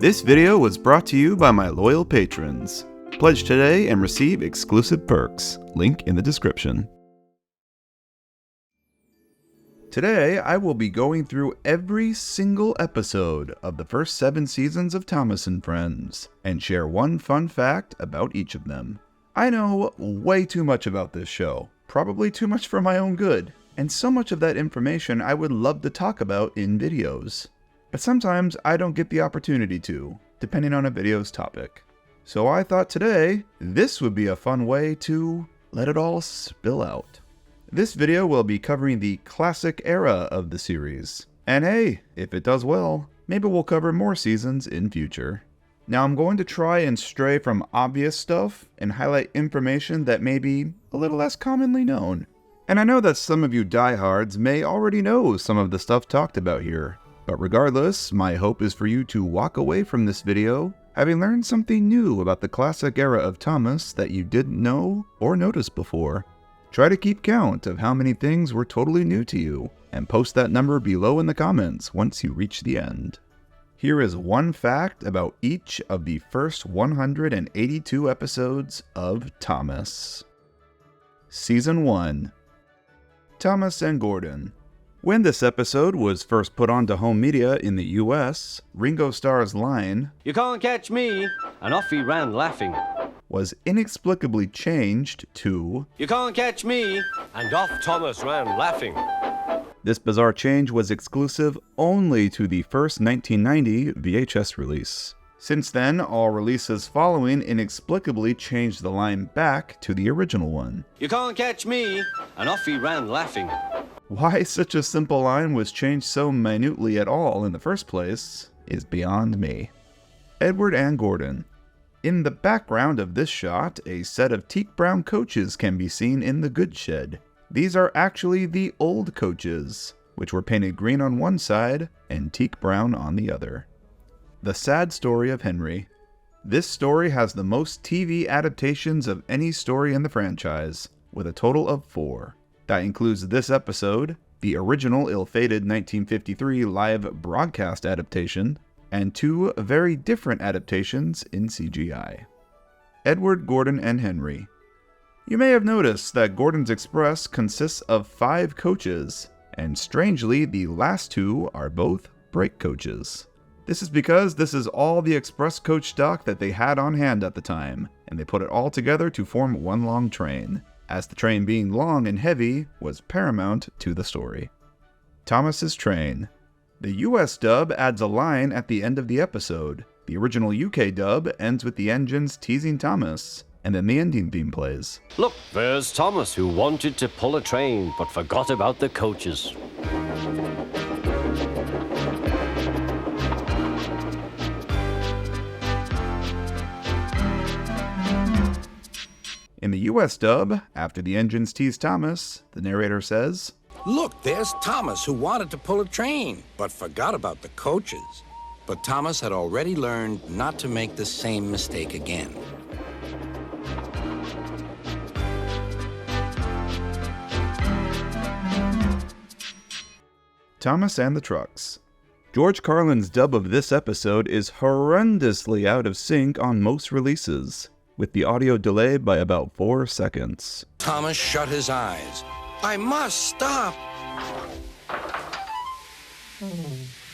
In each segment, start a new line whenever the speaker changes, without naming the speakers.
This video was brought to you by my loyal patrons. Pledge today and receive exclusive perks. Link in the description. Today, I will be going through every single episode of the first 7 seasons of Thomas & Friends, and share one fun fact about each of them. I know way too much about this show, probably too much for my own good, and so much of that information I would love to talk about in videos. But sometimes I don't get the opportunity to, depending on a video's topic. So I thought today, this would be a fun way to let it all spill out. This video will be covering the classic era of the series. And hey, if it does well, maybe we'll cover more seasons in future. Now I'm going to try and stray from obvious stuff and highlight information that may be a little less commonly known. And I know that some of you diehards may already know some of the stuff talked about here. But regardless, my hope is for you to walk away from this video having learned something new about the classic era of Thomas that you didn't know or notice before. Try to keep count of how many things were totally new to you, and post that number below in the comments once you reach the end. Here is one fact about each of the first 182 episodes of Thomas. Season 1. Thomas and Gordon. When this episode was first put onto home media in the US, Ringo Starr's line,
"You can't catch me," and off he ran laughing,
was inexplicably changed to,
"You can't catch me," and off Thomas ran laughing.
This bizarre change was exclusive only to the first 1990 VHS release. Since then, all releases following inexplicably changed the line back to the original one.
"You can't catch me," and off he ran laughing.
Why such a simple line was changed so minutely at all in the first place is beyond me. Edward and Gordon. In the background of this shot, a set of teak brown coaches can be seen in the goods shed. These are actually the old coaches, which were painted green on one side and teak brown on the other. The Sad Story of Henry. This story has the most TV adaptations of any story in the franchise, with a total of 4. That includes this episode, the original ill-fated 1953 live broadcast adaptation, and 2 very different adaptations in CGI. Edward, Gordon, and Henry. You may have noticed that Gordon's Express consists of 5 coaches, and strangely, the last 2 are both brake coaches. This is because this is all the express coach stock that they had on hand at the time, and they put it all together to form one long train, as the train being long and heavy was paramount to the story. Thomas's Train. The US dub adds a line at the end of the episode. The original UK dub ends with the engines teasing Thomas, and then the ending theme plays.
"Look, there's Thomas who wanted to pull a train but forgot about the coaches."
In the US dub, after the engines tease Thomas, the narrator says,
"Look, there's Thomas who wanted to pull a train, but forgot about the coaches." But Thomas had already learned not to make the same mistake again.
Thomas and the Trucks. George Carlin's dub of this episode is horrendously out of sync on most releases, with the audio delayed by about 4 seconds.
Thomas shut his eyes. "I must stop."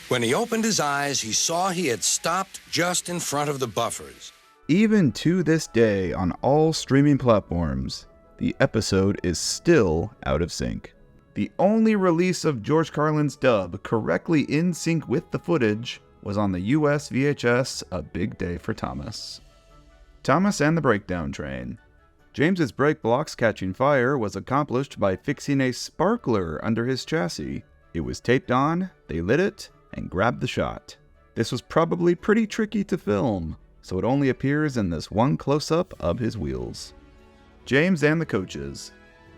When he opened his eyes, he saw he had stopped just in front of the buffers.
Even to this day, on all streaming platforms, the episode is still out of sync. The only release of George Carlin's dub correctly in sync with the footage was on the US VHS A Big Day for Thomas. Thomas and the Breakdown Train. James's brake blocks catching fire was accomplished by fixing a sparkler under his chassis. It was taped on, they lit it, and grabbed the shot. This was probably pretty tricky to film, so it only appears in this one close-up of his wheels. James and the Coaches.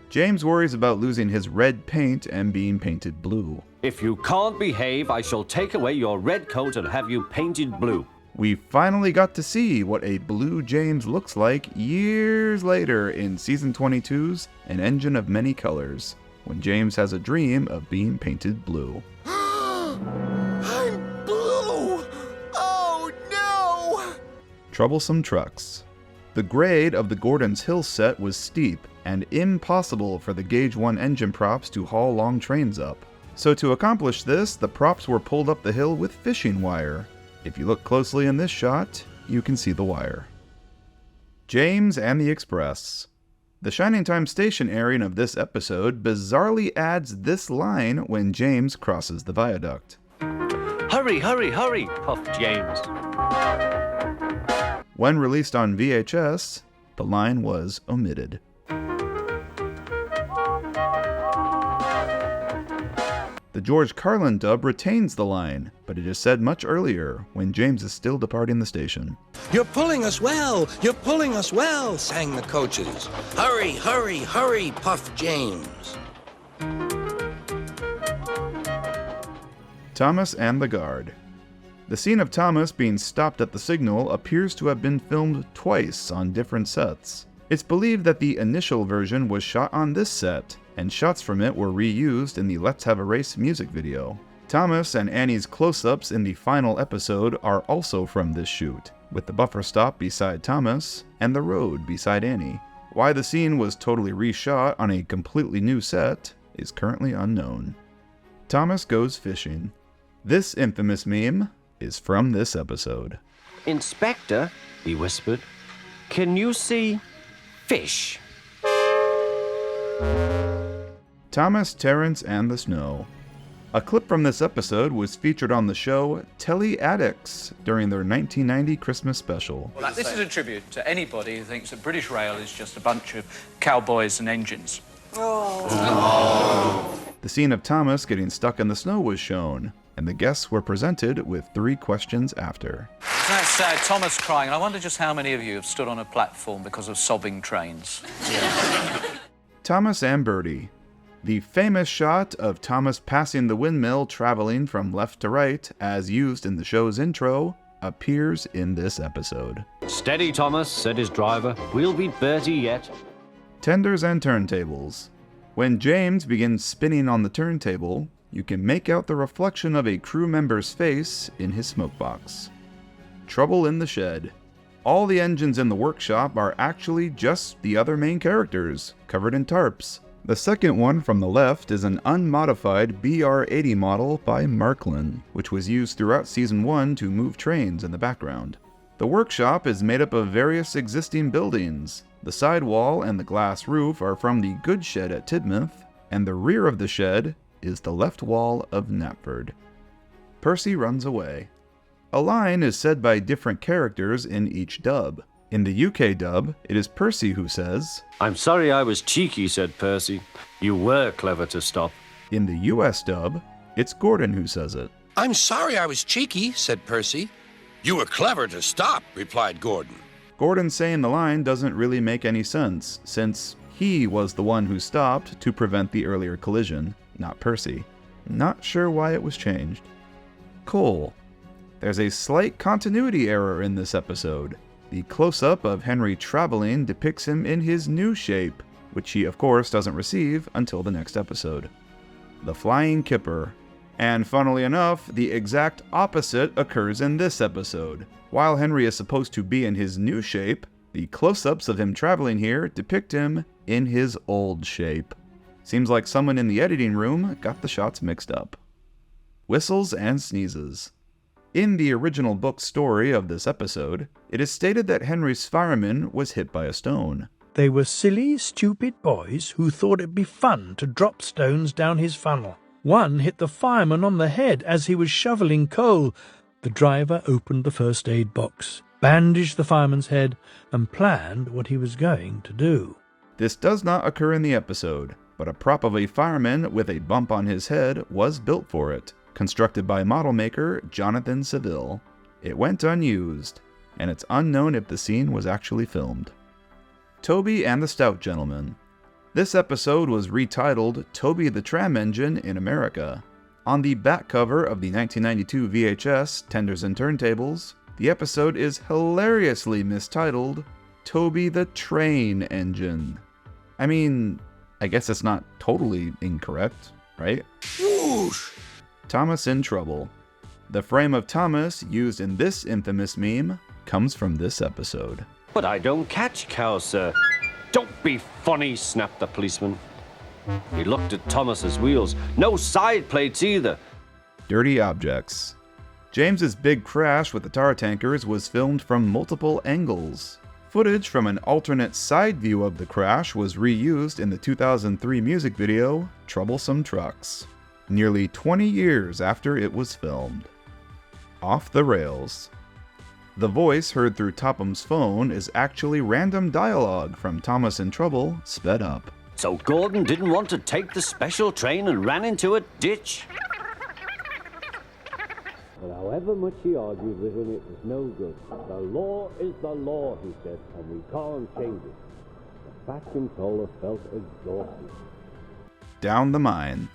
James worries about losing his red paint and being painted blue.
"If you can't behave, I shall take away your red coat and have you painted blue."
We finally got to see what a blue James looks like years later in Season 22's An Engine of Many Colors, when James has a dream of being painted blue.
I'm blue! Oh no!
troublesome trucks. The grade of the Gordon's Hill set was steep and impossible for the Gauge 1 engine props to haul long trains up. So to accomplish this, the props were pulled up the hill with fishing wire. If you look closely in this shot, you can see the wire. James and the Express. The Shining Time station airing of this episode bizarrely adds this line when James crosses the viaduct.
Hurry, hurry, hurry, puffed James.
When released on VHS, the line was omitted. The George Carlin dub retains the line, but it is said much earlier, when James is still departing the station.
You're pulling us well, you're pulling us well, sang the coaches. Hurry, hurry, hurry, puffed James.
Thomas and the Guard. The scene of Thomas being stopped at the signal appears to have been filmed twice on different sets. It's believed that the initial version was shot on this set, and shots from it were reused in the Let's Have a Race music video. Thomas and Annie's close-ups in the final episode are also from this shoot, with the buffer stop beside Thomas and the road beside Annie. Why the scene was totally reshot on a completely new set is currently unknown. Thomas goes fishing. This infamous meme is from this episode.
Inspector, he whispered, can you see fish?
Thomas, Terrence, and the Snow. A clip from this episode was featured on the show Telly Addicts during their 1990 Christmas special.
Well, this is a tribute to anybody who thinks that British Rail is just a bunch of cowboys and engines.
The scene of Thomas getting stuck in the snow was shown, and the guests were presented with 3 questions after.
Isn't that sad? Thomas crying. And I wonder just how many of you have stood on a platform because of sobbing trains.
Thomas and Bertie. The famous shot of Thomas passing the windmill traveling from left to right, as used in the show's intro, appears in this episode.
Steady, Thomas, said his driver. We'll beat Bertie yet.
Tenders and turntables. When James begins spinning on the turntable, you can make out the reflection of a crew member's face in his smokebox. Trouble in the Shed. All the engines in the workshop are actually just the other main characters, covered in tarps. The second one from the left is an unmodified BR-80 model by Marklin, which was used throughout Season 1 to move trains in the background. The workshop is made up of various existing buildings. The sidewall and the glass roof are from the goods shed at Tidmouth, and the rear of the shed is the left wall of Knapford. Percy runs away. A line is said by different characters in each dub. In the UK dub, it is Percy who says,
I'm sorry I was cheeky, said Percy. You were clever to stop.
In the US dub, it's Gordon who says it.
I'm sorry I was cheeky, said Percy. You were clever to stop, replied Gordon.
Gordon saying the line doesn't really make any sense, since he was the one who stopped to prevent the earlier collision, not Percy. Not sure why it was changed. Cole. There's a slight continuity error in this episode. The close-up of Henry traveling depicts him in his new shape, which he of course doesn't receive until the next episode. The Flying Kipper. And funnily enough, the exact opposite occurs in this episode. While Henry is supposed to be in his new shape, the close-ups of him traveling here depict him in his old shape. Seems like someone in the editing room got the shots mixed up. Whistles and sneezes. In the original book story of this episode, it is stated that Henry's fireman was hit by a stone.
They were silly, stupid boys who thought it'd be fun to drop stones down his funnel. One hit the fireman on the head as he was shoveling coal. The driver opened the first aid box, bandaged the fireman's head, and planned what he was going to do.
This does not occur in the episode, but a prop of a fireman with a bump on his head was built for it, constructed by model maker Jonathan Seville. It went unused, and it's unknown if the scene was actually filmed. Toby and the Stout Gentleman. This episode was retitled Toby the Tram Engine in America. On the back cover of the 1992 VHS Tenders and Turntables, the episode is hilariously mistitled Toby the Train Engine. I mean, I guess it's not totally incorrect, right?
Whoosh!
Thomas in Trouble. The frame of Thomas used in this infamous meme comes from this episode.
But I don't catch cows, sir. Don't be funny, snapped the policeman. He looked at Thomas's wheels. No side plates either.
Dirty objects. James's big crash with the tar tankers was filmed from multiple angles. Footage from an alternate side view of the crash was reused in the 2003 music video, Troublesome Trucks, nearly 20 years after it was filmed. Off the rails. The voice heard through Topham's phone is actually random dialogue from Thomas in Trouble sped up.
So Gordon didn't want to take the special train and ran into a ditch. But however much he argued with him, it was no good. The law is the law, he said, and we can't change it. The fat controller felt exhausted.
Down the mine.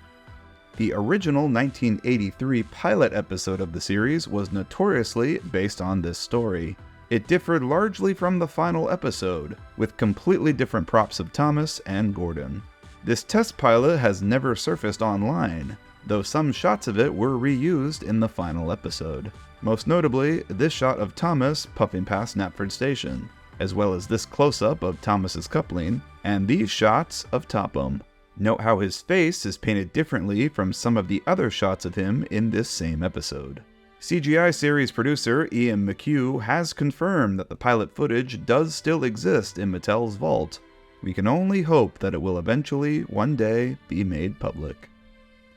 The original 1983 pilot episode of the series was notoriously based on this story. It differed largely from the final episode, with completely different props of Thomas and Gordon. This test pilot has never surfaced online, though some shots of it were reused in the final episode. Most notably, this shot of Thomas puffing past Knapford Station, as well as this close-up of Thomas's coupling, and these shots of Topham. Note how his face is painted differently from some of the other shots of him in this same episode. CGI series producer Ian McHugh has confirmed that the pilot footage does still exist in Mattel's vault. We can only hope that it will eventually, one day, be made public.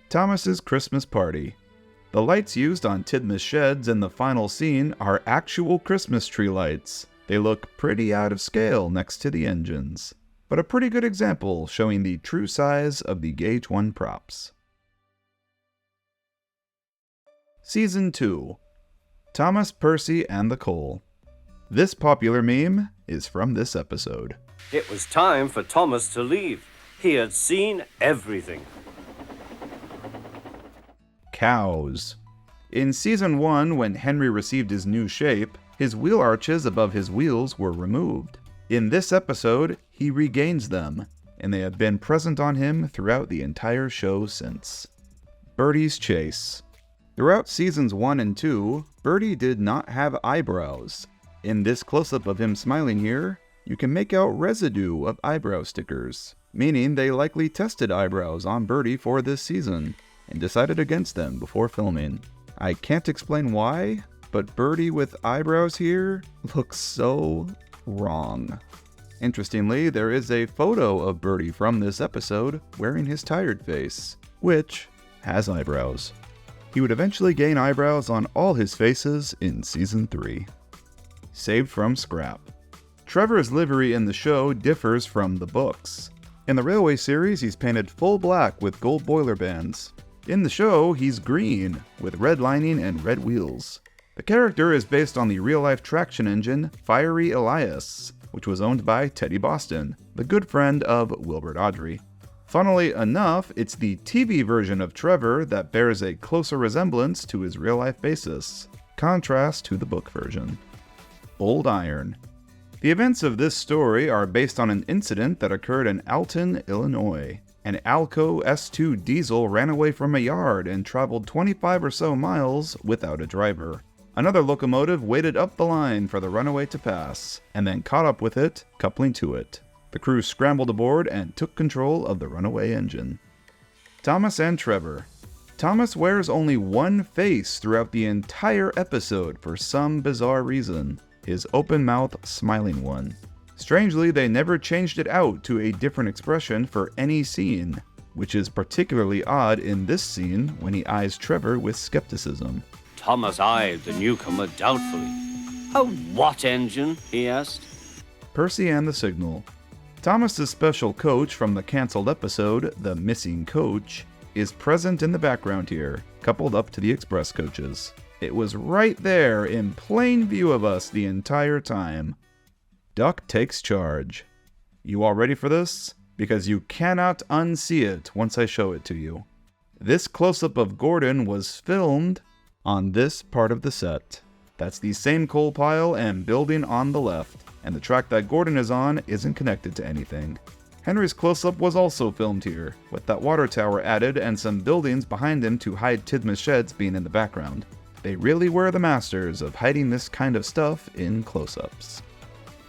Thomas's Christmas Party. The lights used on Tidmouth sheds in the final scene are actual Christmas tree lights. They look pretty out of scale next to the engines, but a pretty good example showing the true size of the Gauge 1 props. Season 2. Thomas, Percy, and the Coal. This popular meme is from this episode.
It was time for Thomas to leave. He had seen everything.
Cows. In Season 1, when Henry received his new shape, his wheel arches above his wheels were removed. In this episode, he regains them, and they have been present on him throughout the entire show since. Bertie's Chase. Throughout Seasons 1 and 2, Bertie did not have eyebrows. In this close-up of him smiling here, you can make out residue of eyebrow stickers, meaning they likely tested eyebrows on Bertie for this season, and decided against them before filming. I can't explain why, but Bertie with eyebrows here looks so wrong. Interestingly, there is a photo of Bertie from this episode wearing his tired face, which has eyebrows. He would eventually gain eyebrows on all his faces in Season 3. Saved from scrap. Trevor's livery in the show differs from the books. In the Railway series, he's painted full black with gold boiler bands. In the show, he's green, with red lining and red wheels. The character is based on the real-life traction engine Fiery Elias, which was owned by Teddy Boston, the good friend of Wilbert Audrey. Funnily enough, it's the TV version of Trevor that bears a closer resemblance to his real-life basis, contrast to the book version. Old Iron. The events of this story are based on an incident that occurred in Alton, Illinois. An Alco S2 diesel ran away from a yard and traveled 25 or so miles without a driver. Another locomotive waited up the line for the runaway to pass, and then caught up with it, coupling to it. The crew scrambled aboard and took control of the runaway engine. Thomas and Trevor. Thomas wears only one face throughout the entire episode for some bizarre reason, his open-mouth smiling one. Strangely, they never changed it out to a different expression for any scene, which is particularly odd in this scene when he eyes Trevor with skepticism.
Thomas eyed the newcomer doubtfully. "A what engine?" he asked.
Percy and the Signal. Thomas's special coach from the cancelled episode, The Missing Coach, is present in the background here, coupled up to the express coaches. It was right there in plain view of us the entire time. Duck takes charge. You all ready for this? Because you cannot unsee it once I show it to you. This close-up of Gordon was filmed on this part of the set. That's the same coal pile and building on the left, and the track that Gordon is on isn't connected to anything. Henry's close-up was also filmed here, with that water tower added and some buildings behind him to hide Tidmouth sheds being in the background. They really were the masters of hiding this kind of stuff in close-ups.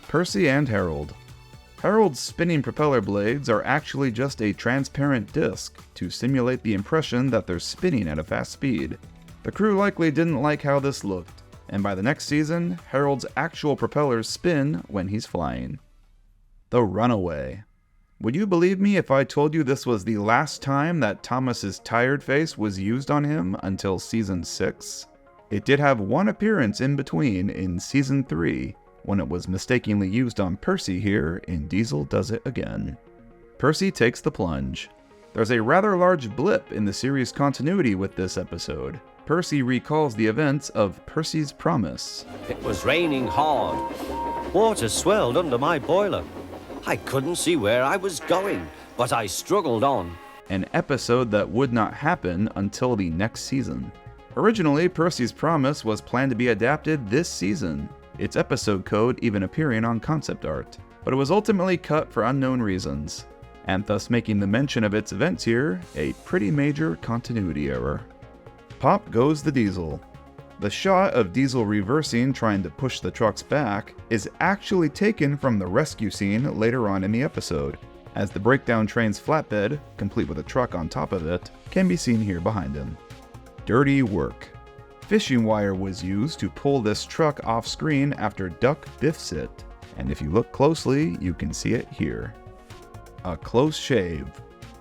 Percy and Harold. Harold's spinning propeller blades are actually just a transparent disc to simulate the impression that they're spinning at a fast speed. The crew likely didn't like how this looked, and by the next season, Harold's actual propellers spin when he's flying. The Runaway. Would you believe me if I told you this was the last time that Thomas's tired face was used on him until Season 6? It did have one appearance in between in Season 3, when it was mistakenly used on Percy here in Diesel Does It Again. Percy takes the plunge. There's a rather large blip in the series continuity with this episode. Percy recalls the events of Percy's Promise.
It was raining hard. Water swirled under my boiler. I couldn't see where I was going, but I struggled on.
An episode that would not happen until the next season. Originally, Percy's Promise was planned to be adapted this season, its episode code even appearing on concept art, but it was ultimately cut for unknown reasons, and thus making the mention of its events here a pretty major continuity error. Pop goes the Diesel. The shot of Diesel reversing trying to push the trucks back is actually taken from the rescue scene later on in the episode, as the breakdown train's flatbed, complete with a truck on top of it, can be seen here behind him. Dirty work. Fishing wire was used to pull this truck off screen after Duck biffs it, and if you look closely, you can see it here. A close shave.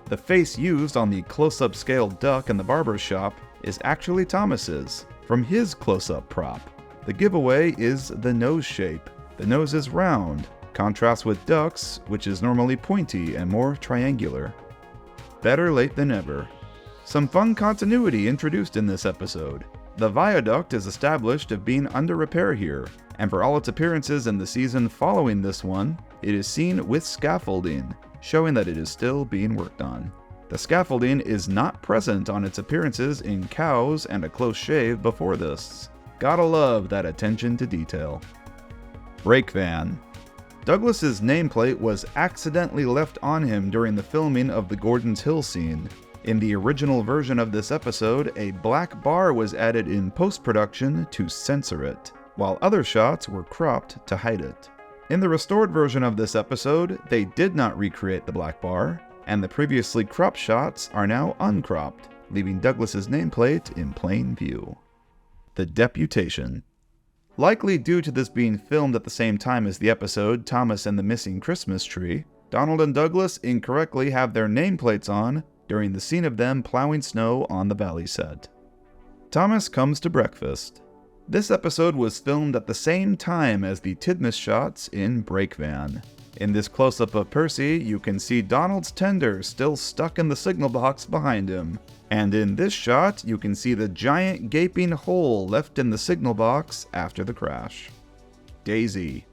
The face used on the close-up scale duck in the barber's shop is actually Thomas's, from his close-up prop. The giveaway is the nose shape. The nose is round, contrasts with Duck's, which is normally pointy and more triangular. Better late than never. Some fun continuity introduced in this episode. The viaduct is established of being under repair here, and for all its appearances in the season following this one, it is seen with scaffolding, showing that it is still being worked on. The scaffolding is not present on its appearances in Cows and A Close Shave before this. Gotta love that attention to detail. Brake van. Douglas's nameplate was accidentally left on him during the filming of the Gordon's Hill scene. In the original version of this episode, a black bar was added in post-production to censor it, while other shots were cropped to hide it. In the restored version of this episode, they did not recreate the black bar, and the previously cropped shots are now uncropped, leaving Douglas's nameplate in plain view. The Deputation. Likely due to this being filmed at the same time as the episode Thomas and the Missing Christmas Tree, Donald and Douglas incorrectly have their nameplates on during the scene of them plowing snow on the Valley set. Thomas comes to breakfast. This episode was filmed at the same time as the Tidmouth shots in Brake Van. In this close-up of Percy, you can see Donald's tender still stuck in the signal box behind him. And in this shot, you can see the giant gaping hole left in the signal box after the crash. Daisy.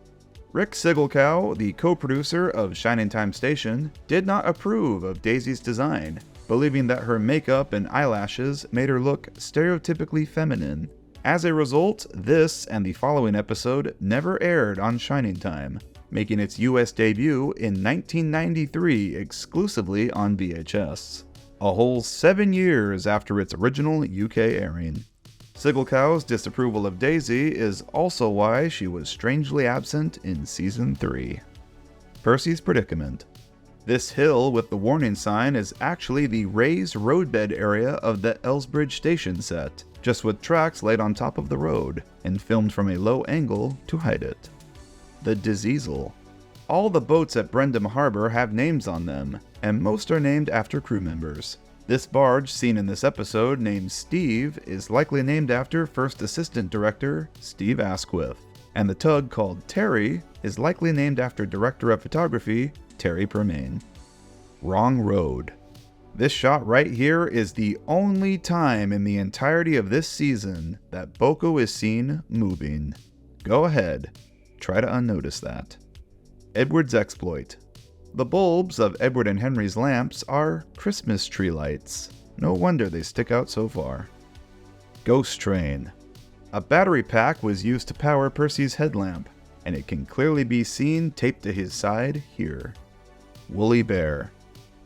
Rick Sigelkow, the co-producer of Shining Time Station, did not approve of Daisy's design, believing that her makeup and eyelashes made her look stereotypically feminine. As a result, this and the following episode never aired on Shining Time, making its US debut in 1993 exclusively on VHS, a whole 7 years after its original UK airing. Sigelkow's disapproval of Daisy is also why she was strangely absent in Season 3. Percy's predicament. This hill with the warning sign is actually the raised roadbed area of the Elsbridge station set, just with tracks laid on top of the road, and filmed from a low angle to hide it. The Diseasel. All the boats at Brendam Harbor have names on them, and most are named after crew members. This barge seen in this episode named Steve is likely named after First Assistant Director Steve Asquith, and the tug called Terry is likely named after Director of Photography Terry Permain. Wrong road. This shot right here is the only time in the entirety of this season that Boko is seen moving. Go ahead, try to unnotice that. Edward's exploit. The bulbs of Edward and Henry's lamps are Christmas tree lights. No wonder they stick out so far. Ghost train. A battery pack was used to power Percy's headlamp, and it can clearly be seen taped to his side here. Woolly Bear.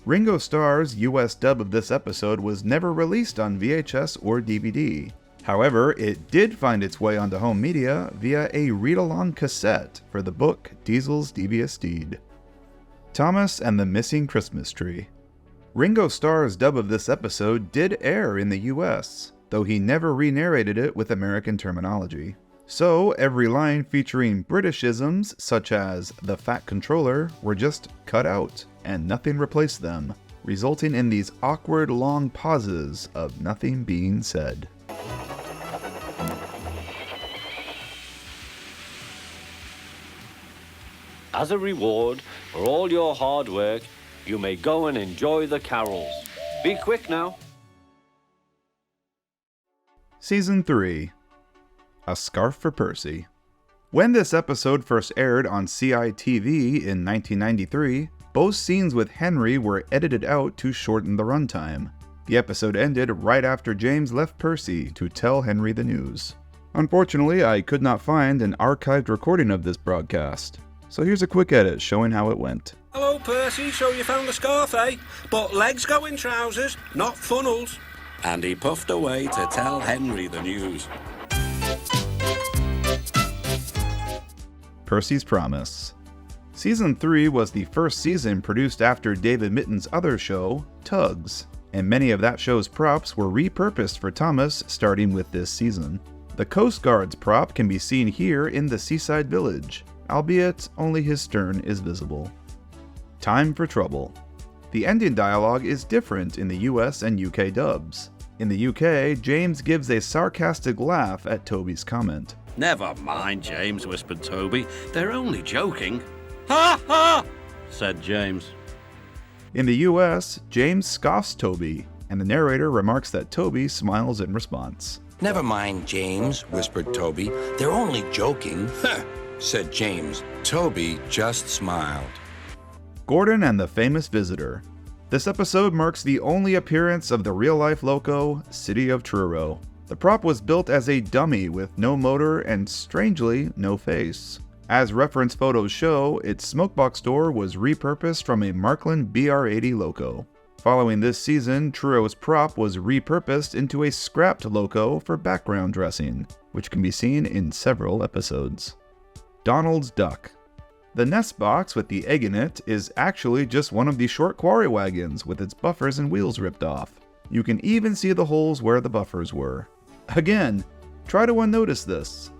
Ringo Starr's US dub of this episode was never released on VHS or DVD. However, it did find its way onto home media via a read-along cassette for the book Diesel's Devious Deed. Thomas and the Missing Christmas Tree. Ringo Starr's dub of this episode did air in the US, though he never re-narrated it with American terminology. So every line featuring Britishisms such as the Fat Controller were just cut out, and nothing replaced them, resulting in these awkward long pauses of nothing being said.
As a reward for all your hard work, you may go and enjoy the carols. Be quick now.
Season 3. A Scarf for Percy. When this episode first aired on CITV in 1993, both scenes with Henry were edited out to shorten the runtime. The episode ended right after James left Percy to tell Henry the news. Unfortunately, I could not find an archived recording of this broadcast, so here's a quick edit showing how it went.
Hello, Percy, so you found a scarf, eh? But legs go in trousers, not funnels.
And he puffed away to tell Henry the news.
Percy's Promise. Season 3 was the first season produced after David Mitten's other show, Tugs, and many of that show's props were repurposed for Thomas starting with this season. The Coast Guard's prop can be seen here in the seaside village, albeit only his stern is visible. Time for Trouble. The ending dialogue is different in the US and UK dubs. In the UK, James gives a sarcastic laugh at Toby's comment.
Never mind, James, whispered Toby. They're only joking. Ha ha, said James.
In the US, James scoffs Toby, and the narrator remarks that Toby smiles in response.
Never mind, James, whispered Toby. They're only joking. Huh, said James. Toby just smiled.
Gordon and the Famous Visitor. This episode marks the only appearance of the real-life loco, City of Truro. The prop was built as a dummy with no motor and, strangely, no face. As reference photos show, its smokebox door was repurposed from a Markland BR-80 loco. Following this season, Truro's prop was repurposed into a scrapped loco for background dressing, which can be seen in several episodes. Donald's Duck. The nest box with the egg in it is actually just one of the short quarry wagons with its buffers and wheels ripped off. You can even see the holes where the buffers were. Again, try to unnotice this.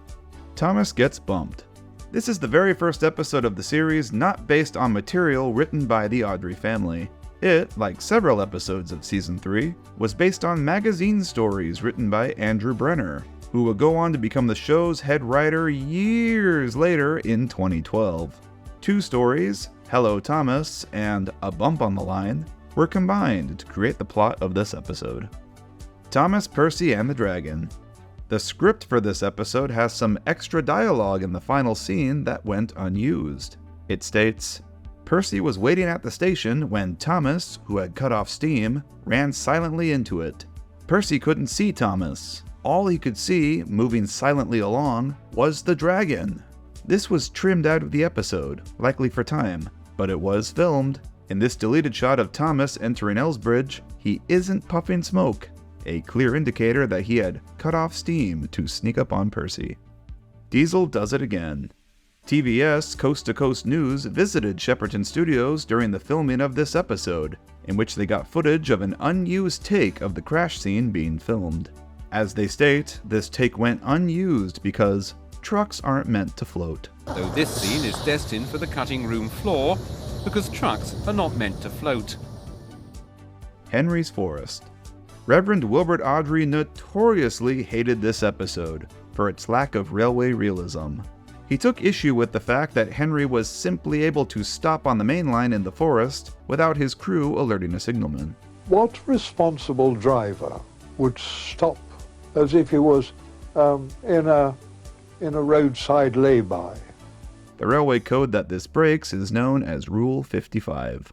Thomas gets bumped. This is the very first episode of the series not based on material written by the Audrey family. It, like several episodes of Season 3, was based on magazine stories written by Andrew Brenner, who would go on to become the show's head writer years later in 2012. Two stories, Hello Thomas and A Bump on the Line, were combined to create the plot of this episode. Thomas, Percy, and the Dragon. The script for this episode has some extra dialogue in the final scene that went unused. It states, Percy was waiting at the station when Thomas, who had cut off steam, ran silently into it. Percy couldn't see Thomas. All he could see, moving silently along, was the dragon. This was trimmed out of the episode, likely for time, but it was filmed. In this deleted shot of Thomas entering Elsbridge, he isn't puffing smoke, a clear indicator that he had cut off steam to sneak up on Percy. Diesel does it again. TBS Coast to Coast News visited Shepperton Studios during the filming of this episode, in which they got footage of an unused take of the crash scene being filmed. As they state, this take went unused because trucks aren't meant to float.
Though this scene is destined for the cutting room floor, because trucks are not meant to float.
Henry's Forest. Reverend Wilbert Audrey notoriously hated this episode for its lack of railway realism. He took issue with the fact that Henry was simply able to stop on the main line in the forest without his crew alerting a signalman.
What responsible driver would stop as if he was in a roadside lay-by?
The railway code that this breaks is known as Rule 55.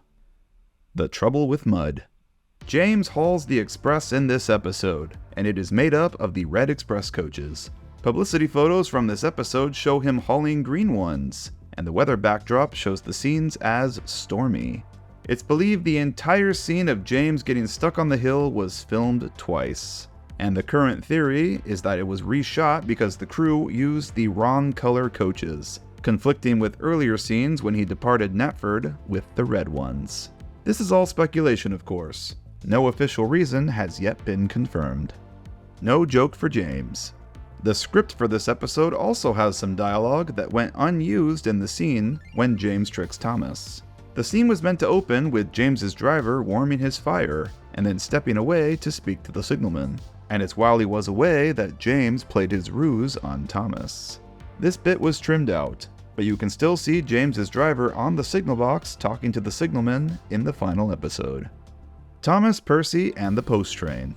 The Trouble with Mud. James hauls the express in this episode, and it is made up of the red express coaches. Publicity photos from this episode show him hauling green ones, and the weather backdrop shows the scenes as stormy. It's believed the entire scene of James getting stuck on the hill was filmed twice. and the current theory is that it was reshot because the crew used the wrong color coaches, conflicting with earlier scenes when he departed Knapford with the red ones. This is all speculation, of course. No official reason has yet been confirmed. No joke for James. The script for this episode also has some dialogue that went unused in the scene when James tricks Thomas. The scene was meant to open with James's driver warming his fire and then stepping away to speak to the signalman. And it's while he was away that James played his ruse on Thomas. This bit was trimmed out, but you can still see James's driver on the signal box talking to the signalman in the final episode. Thomas, Percy, and the Post Train.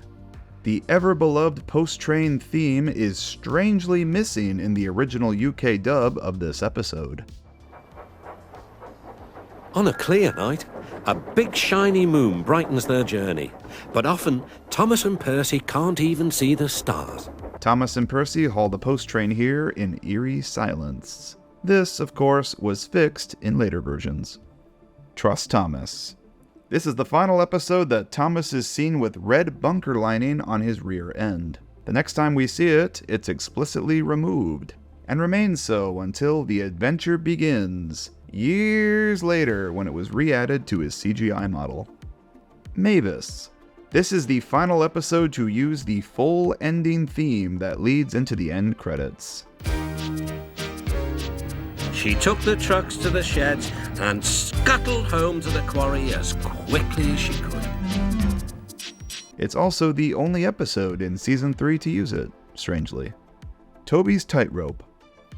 The ever-beloved Post Train theme is strangely missing in the original UK dub of this episode.
On a clear night, a big shiny moon brightens their journey, but often Thomas and Percy can't even see the stars.
Thomas and Percy haul the post train here in eerie silence. This, of course, was fixed in later versions. Trust Thomas. This is the final episode that Thomas is seen with red bunker lining on his rear end. The next time we see it, it's explicitly removed, and remains so until the adventure begins, years later when it was re-added to his CGI model. Mavis. This is the final episode to use the full ending theme that leads into the end credits.
She took the trucks to the sheds and scuttled home to the quarry as quickly as she could.
It's also the only episode in Season 3 to use it, strangely. Toby's Tightrope.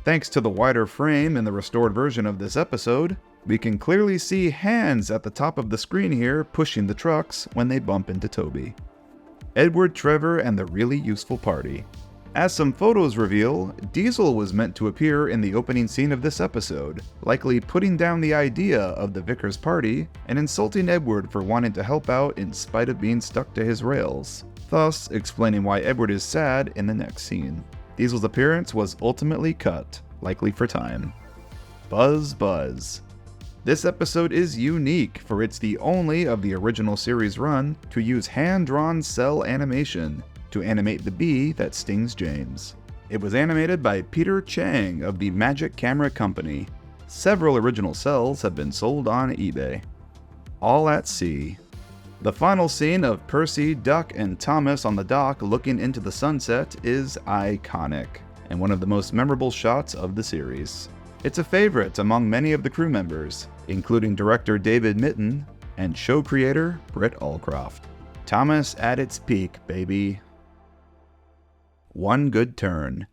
Thanks to the wider frame in the restored version of this episode, we can clearly see hands at the top of the screen here pushing the trucks when they bump into Toby. Edward, Trevor, and the Really Useful Party. As some photos reveal, Diesel was meant to appear in the opening scene of this episode, likely putting down the idea of the Vickers party and insulting Edward for wanting to help out in spite of being stuck to his rails, thus explaining why Edward is sad in the next scene. Diesel's appearance was ultimately cut, likely for time. Buzz Buzz. This episode is unique, for it's the only of the original series run to use hand-drawn cell animation to animate the bee that stings James. It was animated by Peter Chang of the Magic Camera Company. Several original cells have been sold on eBay. All at Sea. The final scene of Percy, Duck, and Thomas on the dock looking into the sunset is iconic, and one of the most memorable shots of the series. It's a favorite among many of the crew members, including director David Mitton and show creator Britt Allcroft. Thomas at its peak, baby. One Good Turn.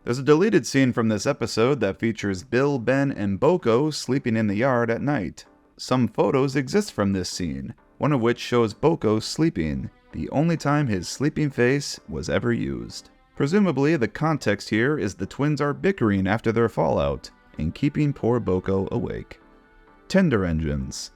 There's a deleted scene from this episode that features Bill, Ben, and Boko sleeping in the yard at night. Some photos exist from this scene, one of which shows Boko sleeping, the only time his sleeping face was ever used. Presumably, the context here is the twins are bickering after their fallout and keeping poor Boko awake. Tender Engines.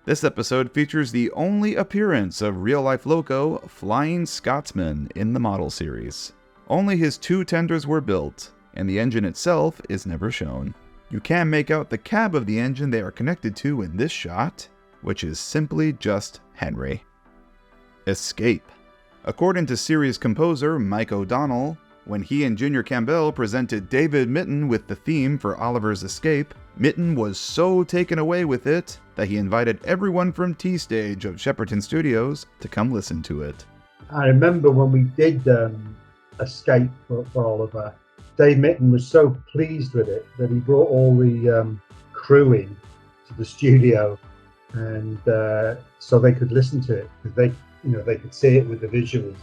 This episode features the only appearance of real-life Loco, Flying Scotsman, in the model series. Only his 2 tenders were built, and the engine itself is never shown. You can make out the cab of the engine they are connected to in this shot, which is simply just Henry. Escape. According to series composer Mike O'Donnell, when he and Junior Campbell presented David Mitton with the theme for Oliver's Escape, Mitton was so taken away with it that he invited everyone from T-Stage of Shepperton Studios to come listen to it.
I remember when we did Escape for Oliver, Dave Mitton was so pleased with it that he brought all the crew in to the studio, and so they could listen to it, because they could see it with the visuals.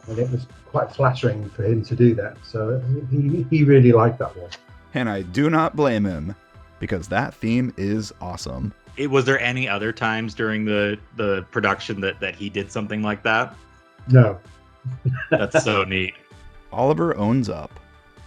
And it was quite flattering for him to do that. So he really liked that one.
And I do not blame him, because that theme is awesome.
Was there any other times during the production that he did something like that?
No.
That's so neat.
Oliver owns up.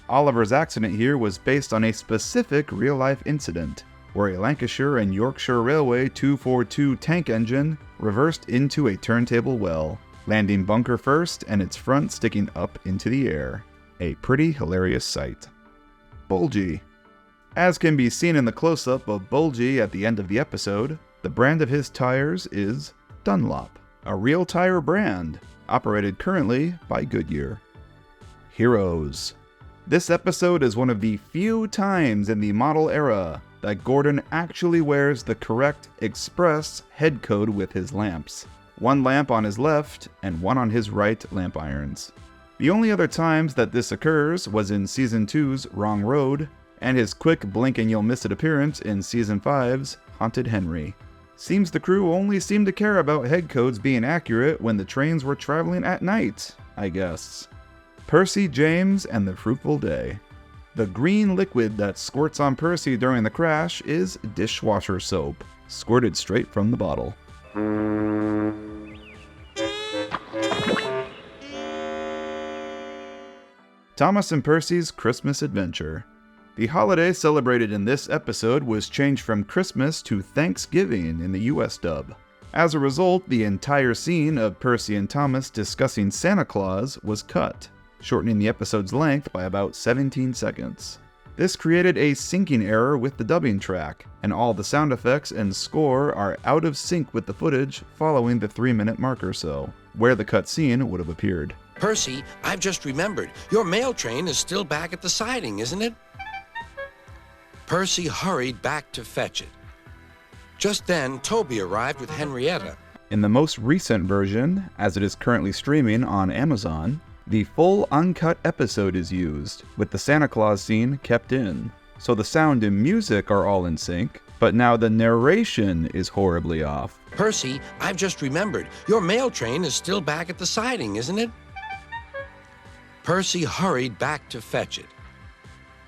Oliver's accident here was based on a specific real-life incident, where a Lancashire and Yorkshire Railway 242 tank engine reversed into a turntable well, landing bunker first and its front sticking up into the air. A pretty hilarious sight. Bulgy. As can be seen in the close-up of Bulgy at the end of the episode, the brand of his tires is Dunlop, a real tire brand, operated currently by Goodyear. Heroes. This episode is one of the few times in the model era that Gordon actually wears the correct express head code with his lamps. One lamp on his left and one on his right lamp irons. The only other times that this occurs was in Season 2's Wrong Road, and his quick blink and you'll miss it appearance in Season 5's Haunted Henry. Seems the crew only seemed to care about head codes being accurate when the trains were traveling at night, I guess. Percy James and the Fruitful Day. The green liquid that squirts on Percy during the crash is dishwasher soap, squirted straight from the bottle. Thomas and Percy's Christmas Adventure. The holiday celebrated in this episode was changed from Christmas to Thanksgiving in the US dub. As a result, the entire scene of Percy and Thomas discussing Santa Claus was cut, shortening the episode's length by about 17 seconds. This created a syncing error with the dubbing track, and all the sound effects and score are out of sync with the footage following the 3-minute mark or so, where the cut scene would have appeared.
Percy, I've just remembered. Your mail train is still back at the siding, isn't it? Percy hurried back to fetch it. Just then, Toby arrived with Henrietta.
In the most recent version, as it is currently streaming on Amazon, the full uncut episode is used, with the Santa Claus scene kept in. So the sound and music are all in sync, but now the narration is horribly off.
Percy, I've just remembered. Your mail train is still back at the siding, isn't it? Percy hurried back to fetch it.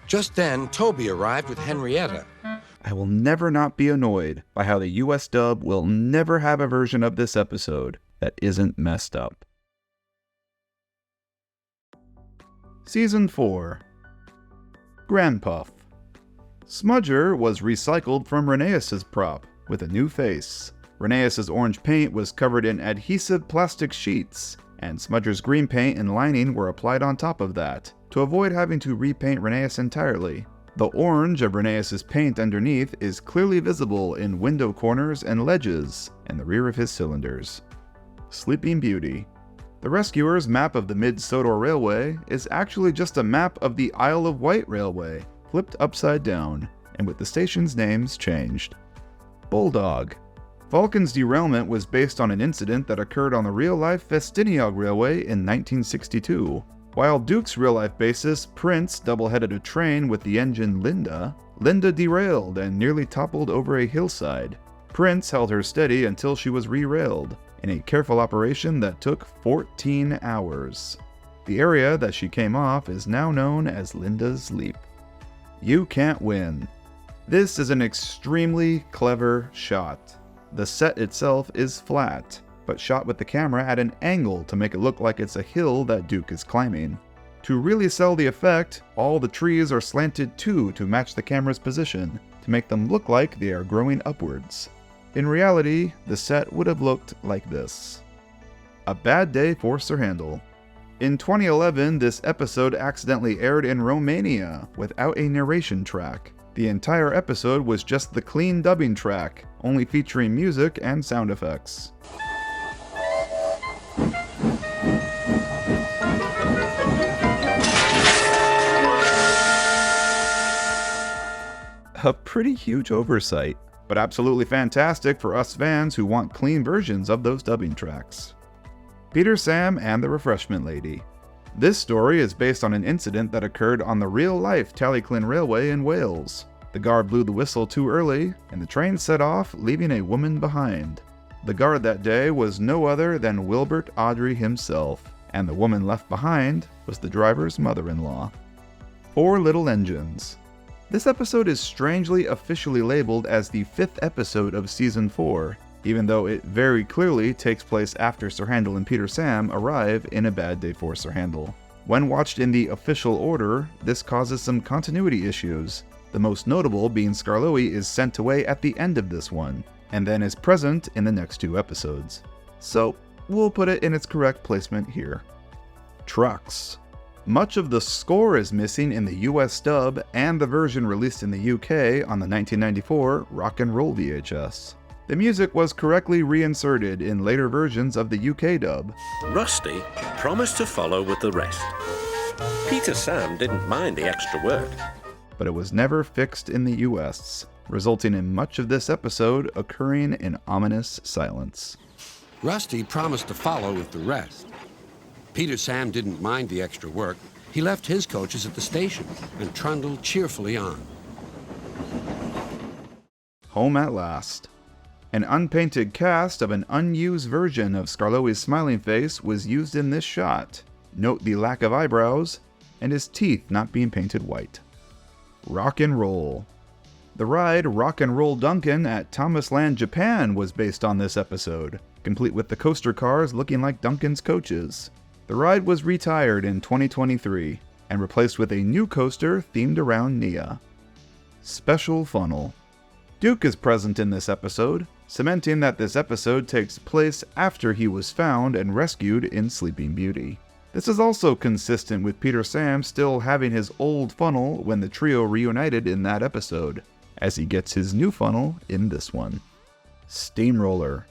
Just then, Toby arrived with Henrietta.
I will never not be annoyed by how the US dub will never have a version of this episode that isn't messed up. Season 4. Grandpuff. Smudger was recycled from Rheneas's prop with a new face. Rheneas's orange paint was covered in adhesive plastic sheets, and Smudger's green paint and lining were applied on top of that, to avoid having to repaint Rheneas entirely. The orange of Rheneas's paint underneath is clearly visible in window corners and ledges and the rear of his cylinders. Sleeping Beauty. The rescuer's map of the Mid-Sodor Railway is actually just a map of the Isle of Wight Railway, flipped upside down, and with the station's names changed. Bulldog. Vulcan's derailment was based on an incident that occurred on the real-life Festiniog Railway in 1962. While Duke's real-life basis, Prince, double-headed a train with the engine Linda derailed and nearly toppled over a hillside. Prince held her steady until she was re-railed, in a careful operation that took 14 hours. The area that she came off is now known as Linda's Leap. You Can't Win. This is an extremely clever shot. The set itself is flat, but shot with the camera at an angle to make it look like it's a hill that Duke is climbing. To really sell the effect, all the trees are slanted too to match the camera's position, to make them look like they are growing upwards. In reality, the set would have looked like this. A Bad Day for Sir Handel. In 2011, this episode accidentally aired in Romania without a narration track. The entire episode was just the clean dubbing track, only featuring music and sound effects. A pretty huge oversight, but absolutely fantastic for us fans who want clean versions of those dubbing tracks. Peter Sam and the Refreshment Lady. This story is based on an incident that occurred on the real-life Tallyclin Railway in Wales. The guard blew the whistle too early, and the train set off, leaving a woman behind. The guard that day was no other than Wilbert Awdry himself, and the woman left behind was the driver's mother-in-law. 4 Little Engines. This episode is strangely officially labeled as the 5th episode of Season 4, even though it very clearly takes place after Sir Handel and Peter Sam arrive in A Bad Day for Sir Handel. When watched in the official order, this causes some continuity issues, the most notable being Skarloey is sent away at the end of this one, and then is present in the next 2 episodes. So, we'll put it in its correct placement here. Trucks. Much of the score is missing in the US dub and the version released in the UK on the 1994 Rock and Roll VHS. The music was correctly reinserted in later versions of the UK dub.
Rusty promised to follow with the rest. Peter Sam didn't mind the extra work.
But it was never fixed in the US, resulting in much of this episode occurring in ominous silence.
Rusty promised to follow with the rest. Peter Sam didn't mind the extra work. He left his coaches at the station and trundled cheerfully on.
Home at last. An unpainted cast of an unused version of Skarloey's smiling face was used in this shot. Note the lack of eyebrows and his teeth not being painted white. Rock and roll. The ride Rock and Roll Duncan at Thomas Land, Japan was based on this episode, complete with the coaster cars looking like Duncan's coaches. The ride was retired in 2023 and replaced with a new coaster themed around Nia. Special funnel. Duke is present in this episode, cementing that this episode takes place after he was found and rescued in Sleeping Beauty. This is also consistent with Peter Sam still having his old funnel when the trio reunited in that episode, as he gets his new funnel in this one. Steamroller.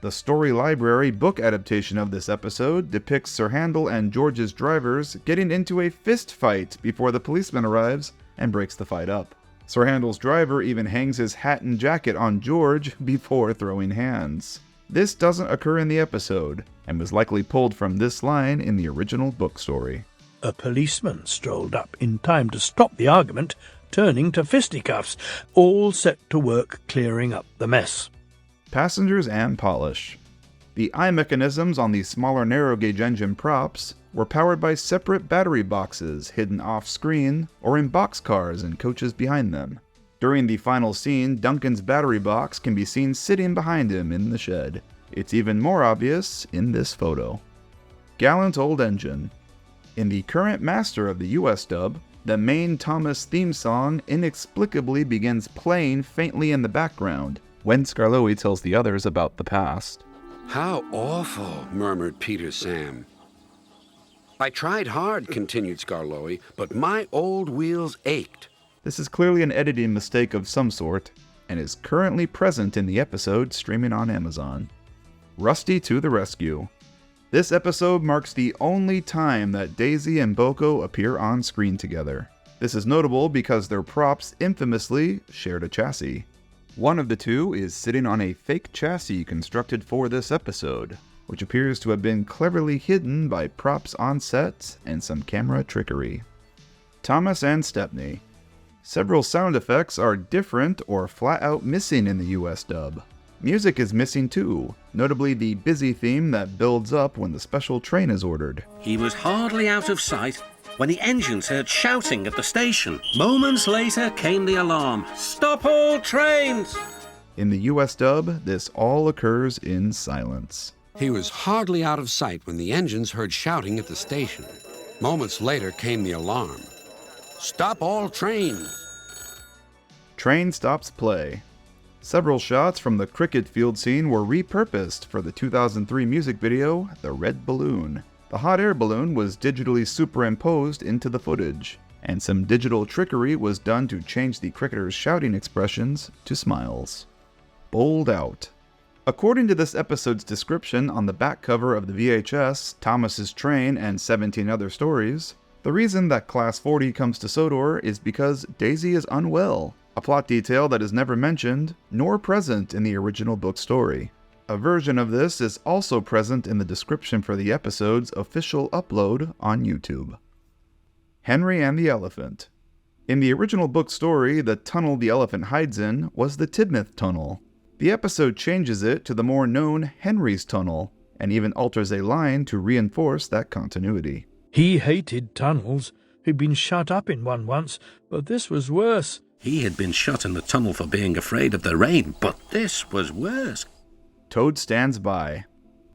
The Story Library book adaptation of this episode depicts Sir Handel and George's drivers getting into a fist fight before the policeman arrives and breaks the fight up. Sir Handel's driver even hangs his hat and jacket on George before throwing hands. This doesn't occur in the episode, and was likely pulled from this line in the original book story.
A policeman strolled up in time to stop the argument, turning to fisticuffs, all set to work clearing up the mess.
Passengers and polish. The eye mechanisms on the smaller narrow gauge engine props were powered by separate battery boxes hidden off-screen or in boxcars and coaches behind them. During the final scene, Duncan's battery box can be seen sitting behind him in the shed. It's even more obvious in this photo. Gallant old engine. In the current master of the US dub, the main Thomas theme song inexplicably begins playing faintly in the background when Skarloey tells the others about the past.
How awful, murmured Peter Sam. I tried hard, continued Skarloey, but my old wheels ached.
This is clearly an editing mistake of some sort, and is currently present in the episode streaming on Amazon. Rusty to the rescue. This episode marks the only time that Daisy and Boko appear on screen together. This is notable because their props infamously shared a chassis. One of the two is sitting on a fake chassis constructed for this episode, which appears to have been cleverly hidden by props on set and some camera trickery. Thomas and Stepney. Several sound effects are different or flat out missing in the US dub. Music is missing too, notably the busy theme that builds up when the special train is ordered.
He was hardly out of sight when the engines heard shouting at the station. Moments later came the alarm. Stop all trains!
In the US dub, this all occurs in silence.
He was hardly out of sight when the engines heard shouting at the station. Moments later came the alarm. Stop all trains!
Train stops play. Several shots from the cricket field scene were repurposed for the 2003 music video, The Red Balloon. The hot air balloon was digitally superimposed into the footage, and some digital trickery was done to change the cricketers' shouting expressions to smiles. Bowled out. According to this episode's description on the back cover of the VHS, Thomas's Train and 17 Other Stories, the reason that Class 40 comes to Sodor is because Daisy is unwell, a plot detail that is never mentioned nor present in the original book story. A version of this is also present in the description for the episode's official upload on YouTube. Henry and the Elephant. In the original book story, the tunnel the elephant hides in was the Tidmouth Tunnel. The episode changes it to the more known Henry's Tunnel, and even alters a line to reinforce that continuity.
He hated tunnels. He'd been shut up in one once, but this was worse.
He had been shut in the tunnel for being afraid of the rain, but this was worse.
Toad stands by.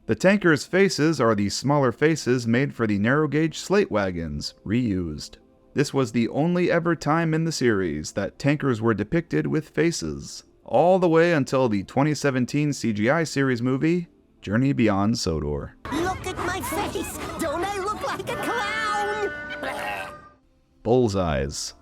The tankers' faces are the smaller faces made for the narrow gauge slate wagons, reused. This was the only ever time in the series that tankers were depicted with faces, all the way until the 2017 CGI series movie, Journey Beyond Sodor.
Look at my face! Don't I look like a clown?
Bullseyes.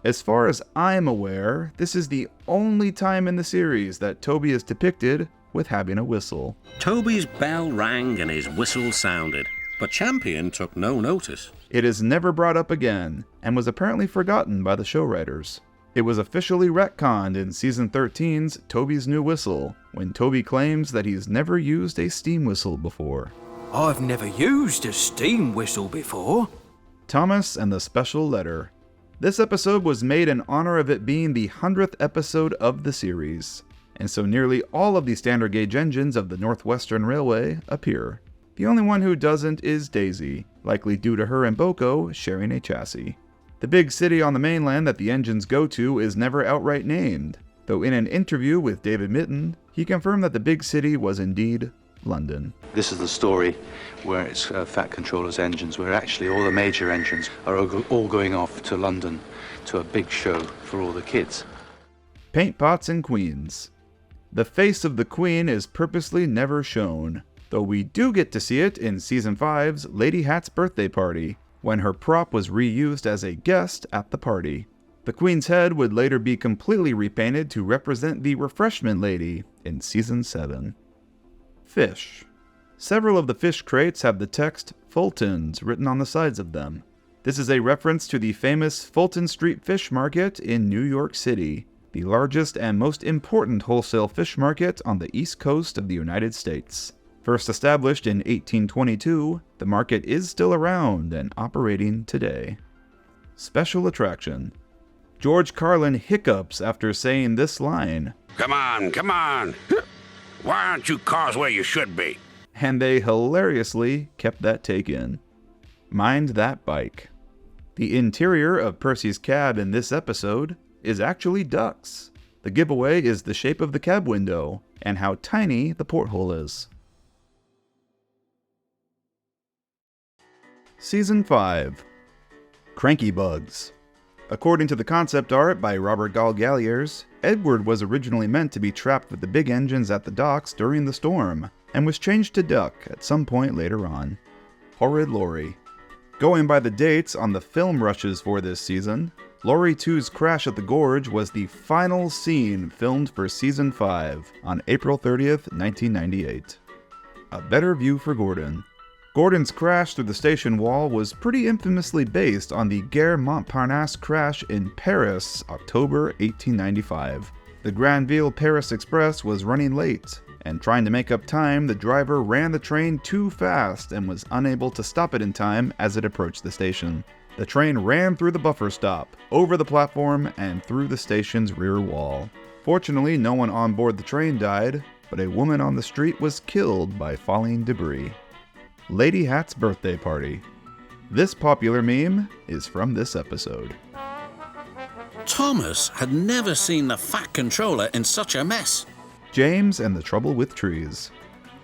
As far as I'm aware, this is the only time in the series that Toby is depicted with having a whistle.
Toby's bell rang and his whistle sounded, but Champion took no notice.
It is never brought up again, and was apparently forgotten by the show writers. It was officially retconned in Season 13's Toby's New Whistle, when Toby claims that he's never used a steam whistle before.
I've never used a steam whistle before.
Thomas and the Special Letter. This episode was made in honor of it being the 100th episode of the series, and so nearly all of the standard gauge engines of the Northwestern Railway appear. The only one who doesn't is Daisy, likely due to her and Boko sharing a chassis. The big city on the mainland that the engines go to is never outright named, though in an interview with David Mitton, he confirmed that the big city was indeed London.
This is the story where it's Fat Controller's engines, where actually all the major engines are all going off to London to a big show for all the kids.
Paint pots and queens. The face of the queen is purposely never shown, though we do get to see it in Season 5's Lady Hat's birthday party, when her prop was reused as a guest at the party. The queen's head would later be completely repainted to represent the refreshment lady in Season 7. Fish. Several of the fish crates have the text Fulton's written on the sides of them. This is a reference to the famous Fulton Street Fish Market in New York City, the largest and most important wholesale fish market on the east coast of the United States. First established in 1822, the market is still around and operating today. Special attraction. George Carlin hiccups after saying this line.
Come on, come on. Why aren't you cars where you should be?
And they hilariously kept that take in. Mind that bike. The interior of Percy's cab in this episode is actually ducks. The giveaway is the shape of the cab window and how tiny the porthole is. Season 5. Cranky Bugs. According to the concept art by Robert Galliers, Edward was originally meant to be trapped with the big engines at the docks during the storm, and was changed to Duck at some point later on. Horrid Laurie. Going by the dates on the film rushes for this season, Laurie 2's crash at the gorge was the final scene filmed for Season 5 on April 30th, 1998. A better view for Gordon. Gordon's crash through the station wall was pretty infamously based on the Gare Montparnasse crash in Paris, October 1895. The Granville-Paris Express was running late, and trying to make up time, the driver ran the train too fast and was unable to stop it in time as it approached the station. The train ran through the buffer stop, over the platform, and through the station's rear wall. Fortunately, no one on board the train died, but a woman on the street was killed by falling debris. Lady Hat's birthday party. This popular meme is from this episode.
Thomas had never seen the Fat Controller in such a mess.
James and the Trouble with Trees.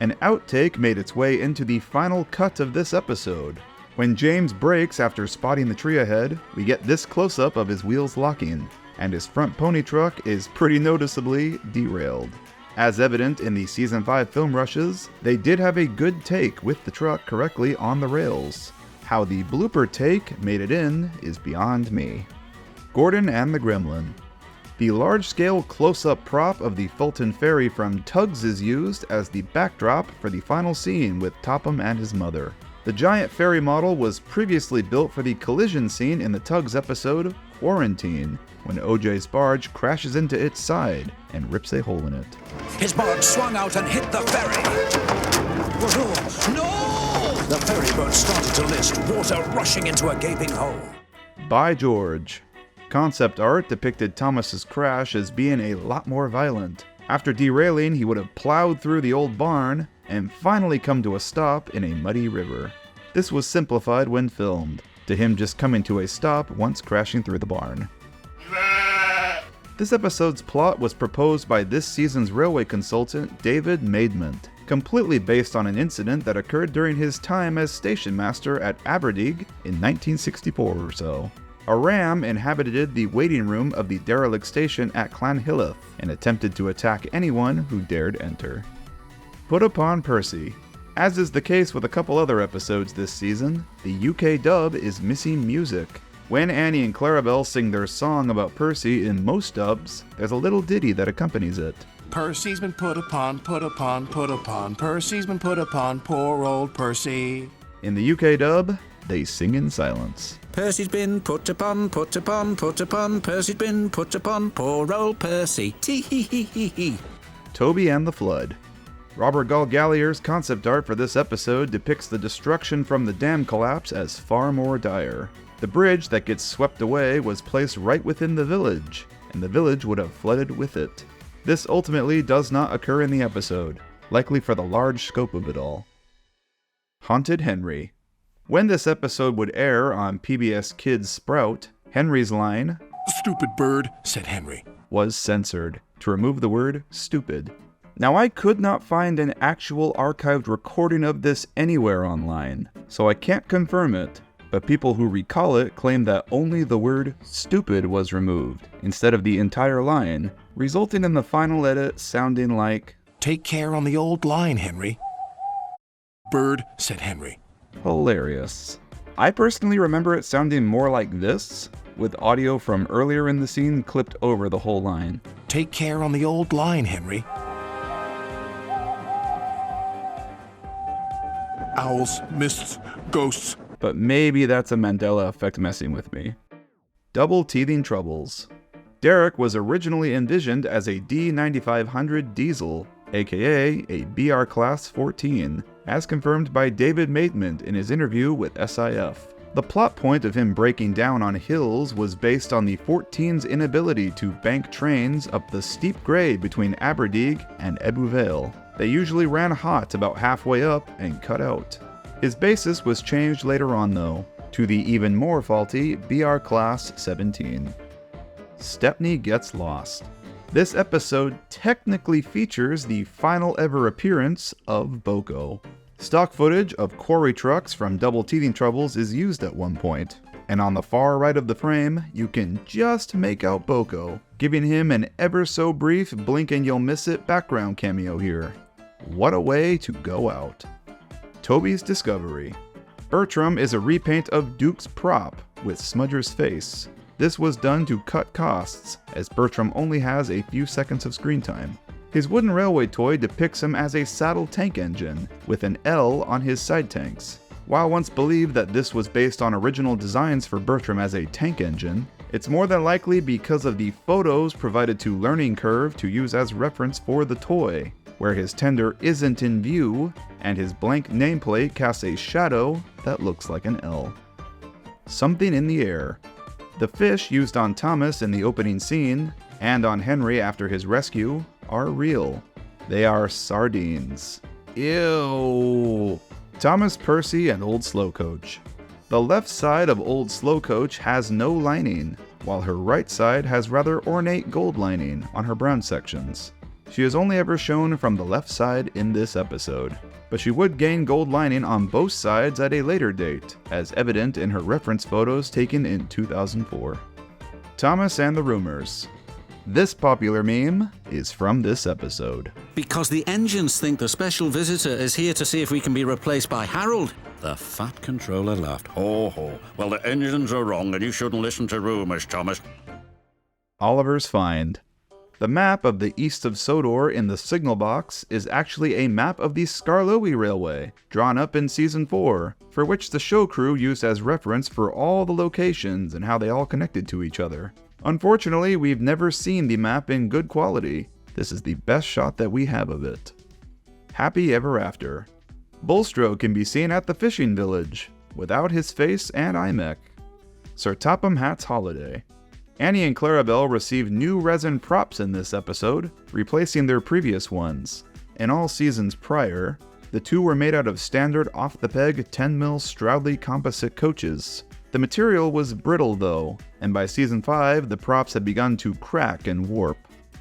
An outtake made its way into the final cut of this episode. When James brakes after spotting the tree ahead, we get this close-up of his wheels locking, and his front pony truck is pretty noticeably derailed. As evident in the Season 5 film rushes, they did have a good take with the truck correctly on the rails. How the blooper take made it in is beyond me. Gordon and the Gremlin. The large-scale close-up prop of the Fulton Ferry from Tugs is used as the backdrop for the final scene with Topham and his mother. The giant ferry model was previously built for the collision scene in the Tugs episode Quarantine, when OJ's barge crashes into its side and rips a hole in it.
His barge swung out and hit the ferry. No! The ferry boat started to list, water rushing into a gaping hole.
By George. Concept art depicted Thomas's crash as being a lot more violent. After derailing, he would have plowed through the old barn and finally come to a stop in a muddy river. This was simplified when filmed, to him just coming to a stop once crashing through the barn. This episode's plot was proposed by this season's railway consultant David Maidment, completely based on an incident that occurred during his time as station master at Aberdeeg in 1964 or so. A ram inhabited the waiting room of the derelict station at Clanhilleth and attempted to attack anyone who dared enter. Put upon Percy. As is the case with a couple other episodes this season, the UK dub is missing music. When Annie and Clarabelle sing their song about Percy in most dubs, there's a little ditty that accompanies it.
Percy's been put upon, put upon, put upon. Percy's been put upon, poor old Percy.
In the UK dub, they sing in silence.
Percy's been put upon, put upon, put upon. Percy's been put upon, poor old Percy. Tee-hee-hee-hee-hee.
Toby and the Flood. Robert Galgallier's concept art for this episode depicts the destruction from the dam collapse as far more dire. The bridge that gets swept away was placed right within the village, and the village would have flooded with it. This ultimately does not occur in the episode, likely for the large scope of it all. Haunted Henry. When this episode would air on PBS Kids Sprout, Henry's line,
"Stupid bird," said Henry,
was censored to remove the word stupid. Now, I could not find an actual archived recording of this anywhere online, so I can't confirm it, but people who recall it claim that only the word stupid was removed, instead of the entire line, resulting in the final edit sounding like,
"Take care on the old line, Henry." "Bird," said Henry.
Hilarious. I personally remember it sounding more like this, with audio from earlier in the scene clipped over the whole line.
"Take care on the old line, Henry." Owls, mists, ghosts.
But maybe that's a Mandela effect messing with me. Double teething troubles. Derek was originally envisioned as a D9500 diesel, aka a BR Class 14, as confirmed by David Maidment in his interview with SIF. The plot point of him breaking down on hills was based on the 14's inability to bank trains up the steep grade between Aberdeeg and Ebbw Vale. They usually ran hot about halfway up and cut out. His basis was changed later on though, to the even more faulty BR Class 17. Stepney Gets Lost. This episode technically features the final ever appearance of Boko. Stock footage of quarry trucks from Double Teething Troubles is used at one point, and on the far right of the frame, you can just make out Boko, giving him an ever so brief blink and you'll miss it background cameo here. What a way to go out. Toby's Discovery. Bertram is a repaint of Duke's prop with Smudger's face. This was done to cut costs, as Bertram only has a few seconds of screen time. His wooden railway toy depicts him as a saddle tank engine, with an L on his side tanks. While once believed that this was based on original designs for Bertram as a tank engine, it's more than likely because of the photos provided to Learning Curve to use as reference for the toy, where his tender isn't in view, and his blank nameplate casts a shadow that looks like an L. Something in the Air. The fish used on Thomas in the opening scene, and on Henry after his rescue, are real. They are sardines. Ew. Thomas, Percy, and Old Slow Coach. The left side of Old Slow Coach has no lining, while her right side has rather ornate gold lining on her brown sections. She is only ever shown from the left side in this episode, but she would gain gold lining on both sides at a later date, as evident in her reference photos taken in 2004. Thomas and the Rumors. This popular meme is from this episode.
Because the engines think the special visitor is here to see if we can be replaced by Harold.
The fat controller laughed. Ho ho. Well, the engines are wrong and you shouldn't listen to rumours, Thomas.
Oliver's Find. The map of the east of Sodor in the signal box is actually a map of the Skarloey Railway, drawn up in Season 4, for which the show crew used as reference for all the locations and how they all connected to each other. Unfortunately, we've never seen the map in good quality. This is the best shot that we have of it. Happy Ever After. Bulstrode can be seen at the fishing village, without his face and iMech. Sir Topham Hatt's Holiday. Annie and Clarabelle received new resin props in this episode, replacing their previous ones. In all seasons prior, the two were made out of standard off-the-peg 10mm Stroudley composite coaches. The material was brittle though, and by season 5 the props had begun to crack and warp.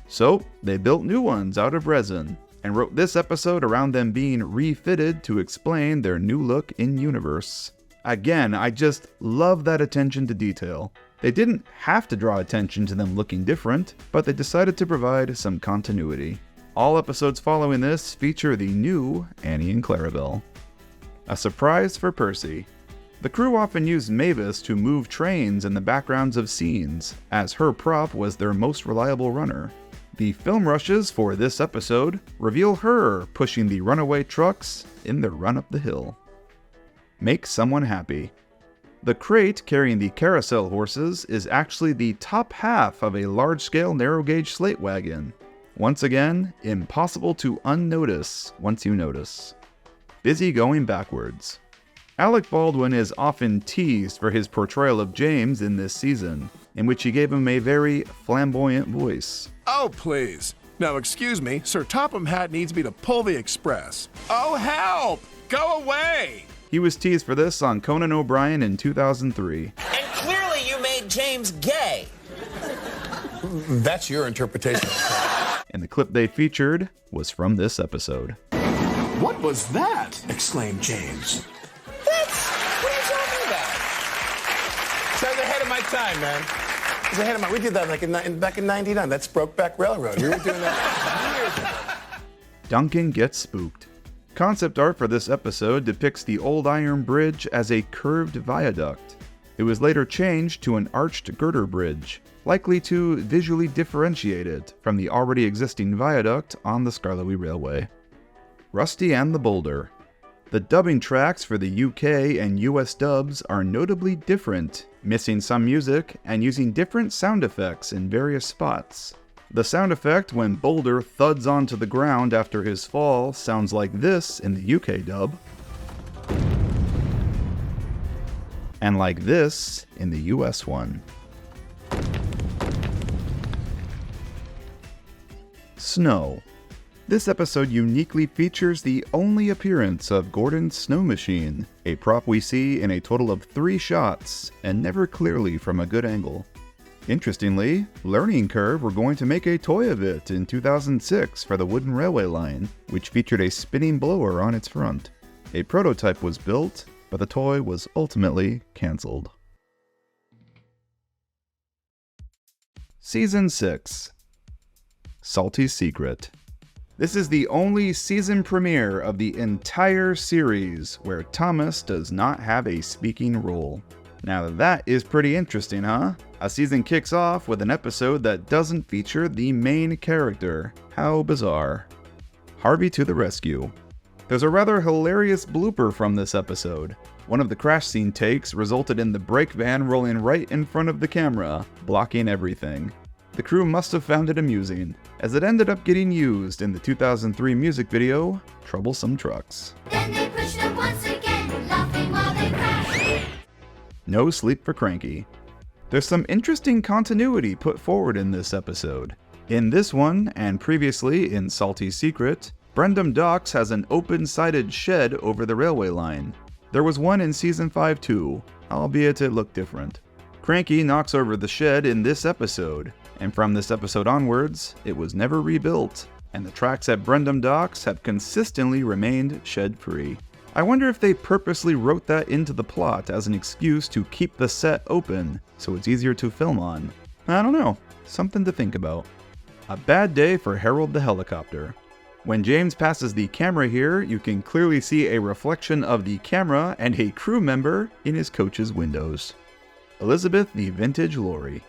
So they built new ones out of resin, and wrote this episode around them being refitted to explain their new look in universe. Again, I just love that attention to detail. They didn't have to draw attention to them looking different, but they decided to provide some continuity. All episodes following this feature the new Annie and Clarabelle. A surprise for Percy. The crew often used Mavis to move trains in the backgrounds of scenes, as her prop was their most reliable runner. The film rushes for this episode reveal her pushing the runaway trucks in their run up the hill. Make someone happy. The crate carrying the carousel horses is actually the top half of a large-scale narrow-gauge slate wagon. Once again, impossible to unnotice once you notice. Busy going backwards. Alec Baldwin is often teased for his portrayal of James in this season, in which he gave him a very flamboyant voice.
Oh, please. Now, excuse me, Sir Topham Hatt needs me to pull the express. Oh, help! Go away!
He was teased for this on Conan O'Brien in 2003.
And clearly you made James gay.
That's your interpretation.
And the clip they featured was from this episode.
What was that? Exclaimed James.
What are you talking about?
So I was ahead of my time, man. I was ahead of my... We did that back in 99. That's Brokeback Railroad. We were doing that years ago.
Duncan gets spooked. Concept art for this episode depicts the old iron bridge as a curved viaduct. It was later changed to an arched girder bridge, likely to visually differentiate it from the already existing viaduct on the Skarloey Railway. Rusty and the Boulder. The dubbing tracks for the UK and US dubs are notably different, missing some music and using different sound effects in various spots. The sound effect when Boulder thuds onto the ground after his fall sounds like this in the UK dub, and like this in the US one. Snow. This episode uniquely features the only appearance of Gordon's snow machine, a prop we see in a total of 3 shots, and never clearly from a good angle. Interestingly, Learning Curve were going to make a toy of it in 2006 for the wooden railway line, which featured a spinning blower on its front. A prototype was built, but the toy was ultimately cancelled. Season 6. Salty's Secret. This is the only season premiere of the entire series where Thomas does not have a speaking role. Now that is pretty interesting, huh? A season kicks off with an episode that doesn't feature the main character. How bizarre. Harvey to the rescue. There's a rather hilarious blooper from this episode. One of the crash scene takes resulted in the brake van rolling right in front of the camera, blocking everything. The crew must have found it amusing, as it ended up getting used in the 2003 music video, Troublesome Trucks.
Then they pushed them once again, laughing while they crashed.
No sleep for Cranky. There's some interesting continuity put forward in this episode. In this one, and previously in Salty's Secret, Brendam Docks has an open-sided shed over the railway line. There was one in Season 5 too, albeit it looked different. Cranky knocks over the shed in this episode, and from this episode onwards, it was never rebuilt, and the tracks at Brendam Docks have consistently remained shed-free. I wonder if they purposely wrote that into the plot as an excuse to keep the set open, so it's easier to film on. I don't know, something to think about. A bad day for Harold the Helicopter. When James passes the camera here, you can clearly see a reflection of the camera and a crew member in his coach's windows. Elizabeth the Vintage Lorry.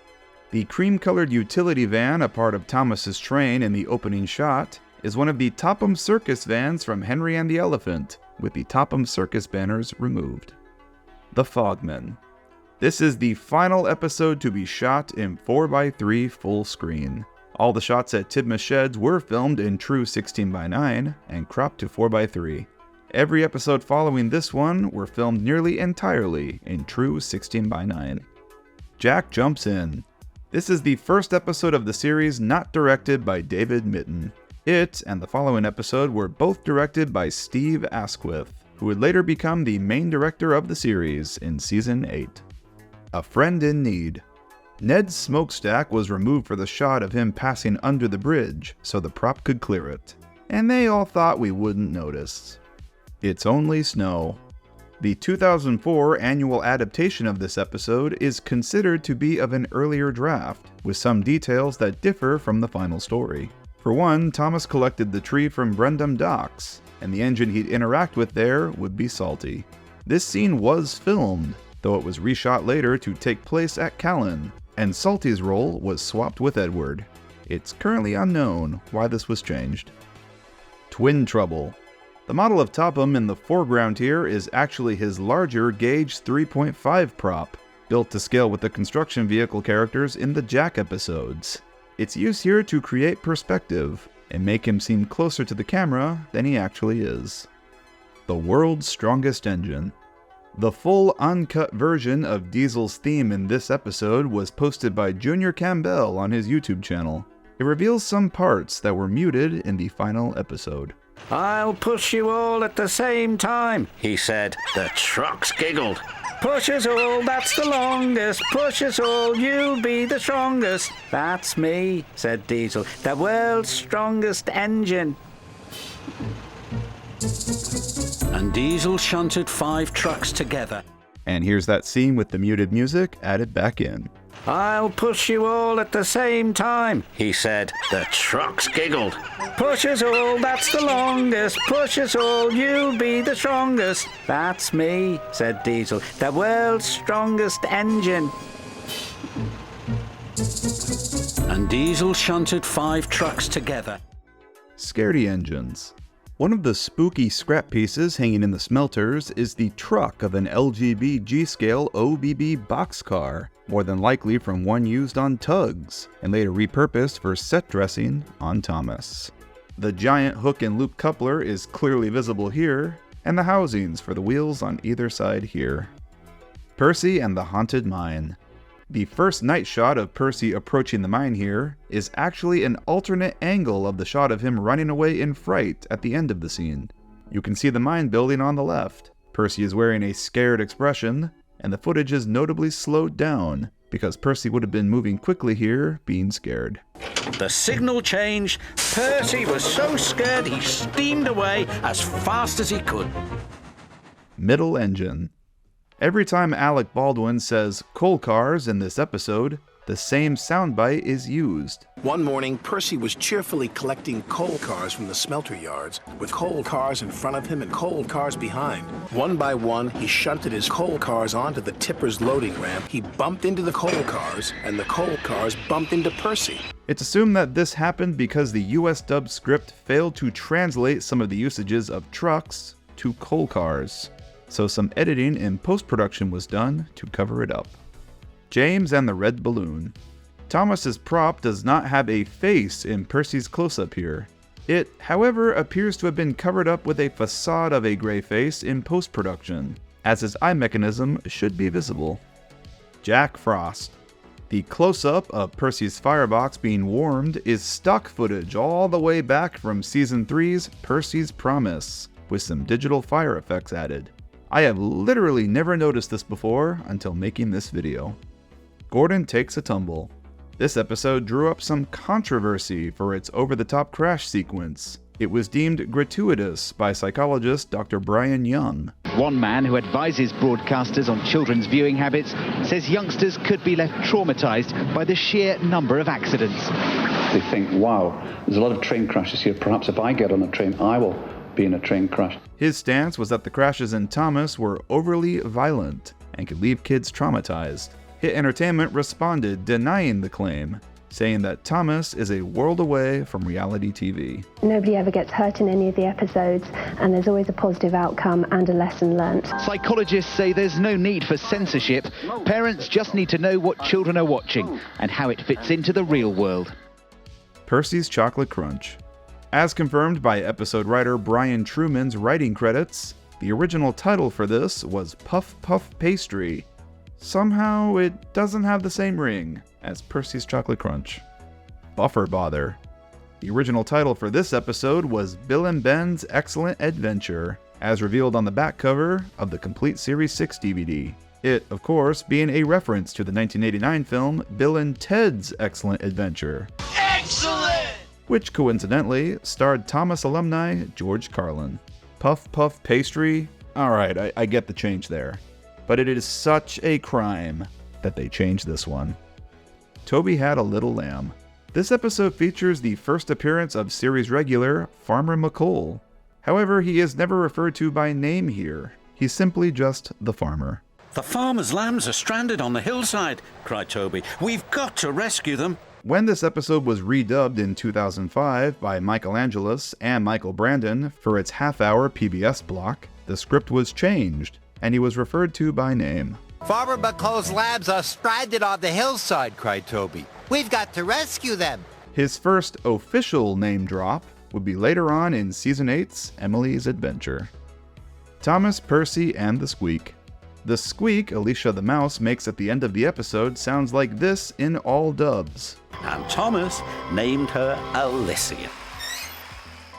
The cream-colored utility van, a part of Thomas's train in the opening shot, is one of the Topham Circus vans from Henry and the Elephant, with the Topham Circus banners removed. The Fogmen. This is the final episode to be shot in 4x3 full screen. All the shots at Tidmouth Sheds were filmed in true 16:9 and cropped to 4x3. Every episode following this one were filmed nearly entirely in true 16:9. Jack jumps in. This is the first episode of the series not directed by David Mitton. It and the following episode were both directed by Steve Asquith, who would later become the main director of the series in Season 8. A Friend in Need. Ned's smokestack was removed for the shot of him passing under the bridge so the prop could clear it, and they all thought we wouldn't notice. It's only snow. The 2004 annual adaptation of this episode is considered to be of an earlier draft, with some details that differ from the final story. For one, Thomas collected the tree from Brendam Docks, and the engine he'd interact with there would be Salty. This scene was filmed, though it was reshot later to take place at Callan, and Salty's role was swapped with Edward. It's currently unknown why this was changed. Twin Trouble. The model of Topham in the foreground here is actually his larger gauge 3.5 prop, built to scale with the construction vehicle characters in the Jack episodes. It's used here to create perspective and make him seem closer to the camera than he actually is. The world's strongest engine. The full uncut version of Diesel's theme in this episode was posted by Junior Campbell on his YouTube channel. It reveals some parts that were muted in the final episode.
I'll push you all at the same time, he said. The trucks giggled. Push us all, that's the longest. Push us all, you'll be the strongest. That's me, said Diesel. The world's strongest engine. And Diesel shunted 5 trucks together.
And here's that scene with the muted music added back in.
I'll push you all at the same time, he said. The trucks giggled. Push us all, that's the longest. Push us all, you'll be the strongest. That's me, said Diesel. The world's strongest engine. And Diesel shunted 5 trucks together.
Scaredy engines. One of the spooky scrap pieces hanging in the smelters is the truck of an LGB G-scale OBB boxcar, more than likely from one used on tugs, and later repurposed for set dressing on Thomas. The giant hook and loop coupler is clearly visible here, and the housings for the wheels on either side here. Percy and the Haunted Mine. The first night shot of Percy approaching the mine here is actually an alternate angle of the shot of him running away in fright at the end of the scene. You can see the mine building on the left. Percy is wearing a scared expression, and the footage is notably slowed down because Percy would have been moving quickly here, being scared.
The signal changed. Percy was so scared he steamed away as fast as he could.
Middle engine. Every time Alec Baldwin says coal cars in this episode, the same soundbite is used.
One morning, Percy was cheerfully collecting coal cars from the smelter yards, with coal cars in front of him and coal cars behind. One by one, he shunted his coal cars onto the tipper's loading ramp. He bumped into the coal cars, and the coal cars bumped into Percy.
It's assumed that this happened because the US dubbed script failed to translate some of the usages of trucks to coal cars, so some editing and post-production was done to cover it up. James and the Red Balloon. Thomas's prop does not have a face in Percy's close-up here. It, however, appears to have been covered up with a facade of a gray face in post-production, as his eye mechanism should be visible. Jack Frost. The close-up of Percy's firebox being warmed is stock footage all the way back from Season 3's Percy's Promise, with some digital fire effects added. I have literally never noticed this before until making this video. Gordon Takes a Tumble. This episode drew up some controversy for its over-the-top crash sequence. It was deemed gratuitous by psychologist Dr. Brian Young.
One man who advises broadcasters on children's viewing habits says youngsters could be left traumatized by the sheer number of accidents.
They think, wow, there's a lot of train crashes here. Perhaps if I get on a train, I will be in a train crash.
His stance was that the crashes in Thomas were overly violent and could leave kids traumatized. Hit Entertainment responded denying the claim, saying that Thomas is a world away from reality TV.
Nobody ever gets hurt in any of the episodes, and there's always a positive outcome and a lesson learnt.
Psychologists say there's no need for censorship. Parents just need to know what children are watching and how it fits into the real world.
Percy's Chocolate Crunch. As confirmed by episode writer Brian Truman's writing credits, the original title for this was Puff Puff Pastry. Somehow it doesn't have the same ring as Percy's Chocolate Crunch. Buffer Bother. The original title for this episode was Bill and Ben's Excellent Adventure, as revealed on the back cover of the Complete Series 6 DVD. It, of course, being a reference to the 1989 film Bill and Ted's Excellent Adventure.
Excellent!
Which coincidentally starred Thomas alumni George Carlin. Puff Puff Pastry? Alright, I get the change there. But it is such a crime that they changed this one. Toby Had a Little Lamb. This episode features the first appearance of series regular Farmer McColl. However, he is never referred to by name here. He's simply just the farmer.
The farmer's lambs are stranded on the hillside, cried Toby. We've got to rescue them.
When this episode was redubbed in 2005 by Michael Angelis and Michael Brandon for its half-hour PBS block, the script was changed, and he was referred to by name.
Farmer McCall's lambs are stranded on the hillside, cried Toby. We've got to rescue them.
His first official name drop would be later on in Season 8's Emily's Adventure. Thomas, Percy, and the Squeak. The squeak Alicia the Mouse makes at the end of the episode sounds like this in all dubs.
And Thomas named her Alicia.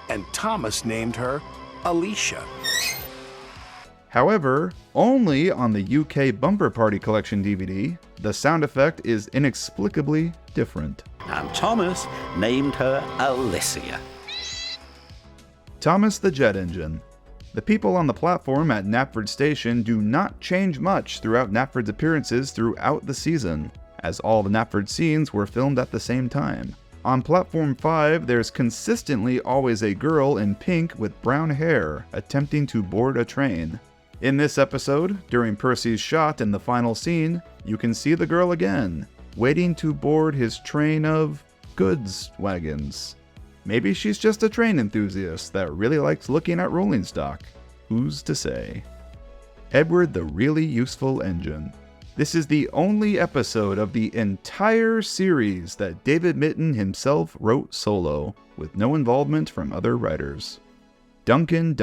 And Thomas named her Alicia.
However, only on the UK Bumper Party Collection DVD, the sound effect is inexplicably different.
And Thomas named her Alicia.
Thomas the Jet Engine. The people on the platform at Knapford Station do not change much throughout Knapford's appearances throughout the season, as all the Knapford scenes were filmed at the same time. On Platform 5, there's consistently always a girl in pink with brown hair attempting to board a train. In this episode, during Percy's shot in the final scene, you can see the girl again, waiting to board his train of goods wagons. Maybe she's just a train enthusiast that really likes looking at rolling stock. Who's to say? Edward the Really Useful Engine. This is the only episode of the entire series that David Mitton himself wrote solo, with no involvement from other writers. Duncan.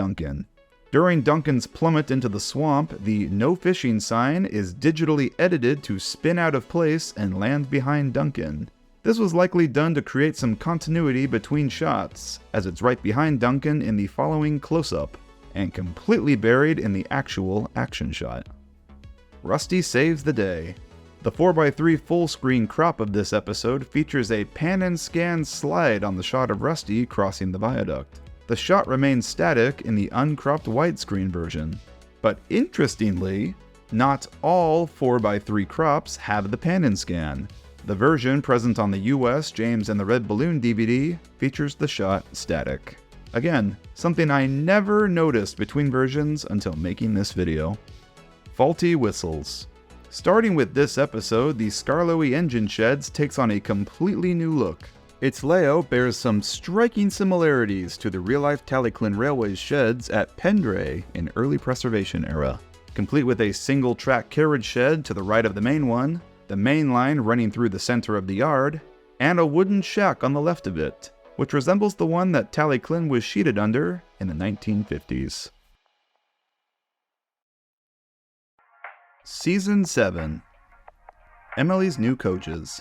During Duncan's plummet into the swamp, the no fishing sign is digitally edited to spin out of place and land behind Duncan. This was likely done to create some continuity between shots, as it's right behind Duncan in the following close-up, and completely buried in the actual action shot. Rusty saves the day. The 4x3 full-screen crop of this episode features a pan-and-scan slide on the shot of Rusty crossing the viaduct. The shot remains static in the uncropped widescreen version. But interestingly, not all 4x3 crops have the pan-and-scan. The version present on the US James and the Red Balloon DVD features the shot static. Again, something I never noticed between versions until making this video. Faulty whistles. Starting with this episode, the Skarloey engine sheds takes on a completely new look. Its layout bears some striking similarities to the real-life Tallyclin Railways sheds at Pendray in early preservation era. Complete with a single-track carriage shed to the right of the main one, the main line running through the center of the yard, and a wooden shack on the left of it, which resembles the one that Tallyclin was sheeted under in the 1950s. Season 7. Emily's New Coaches.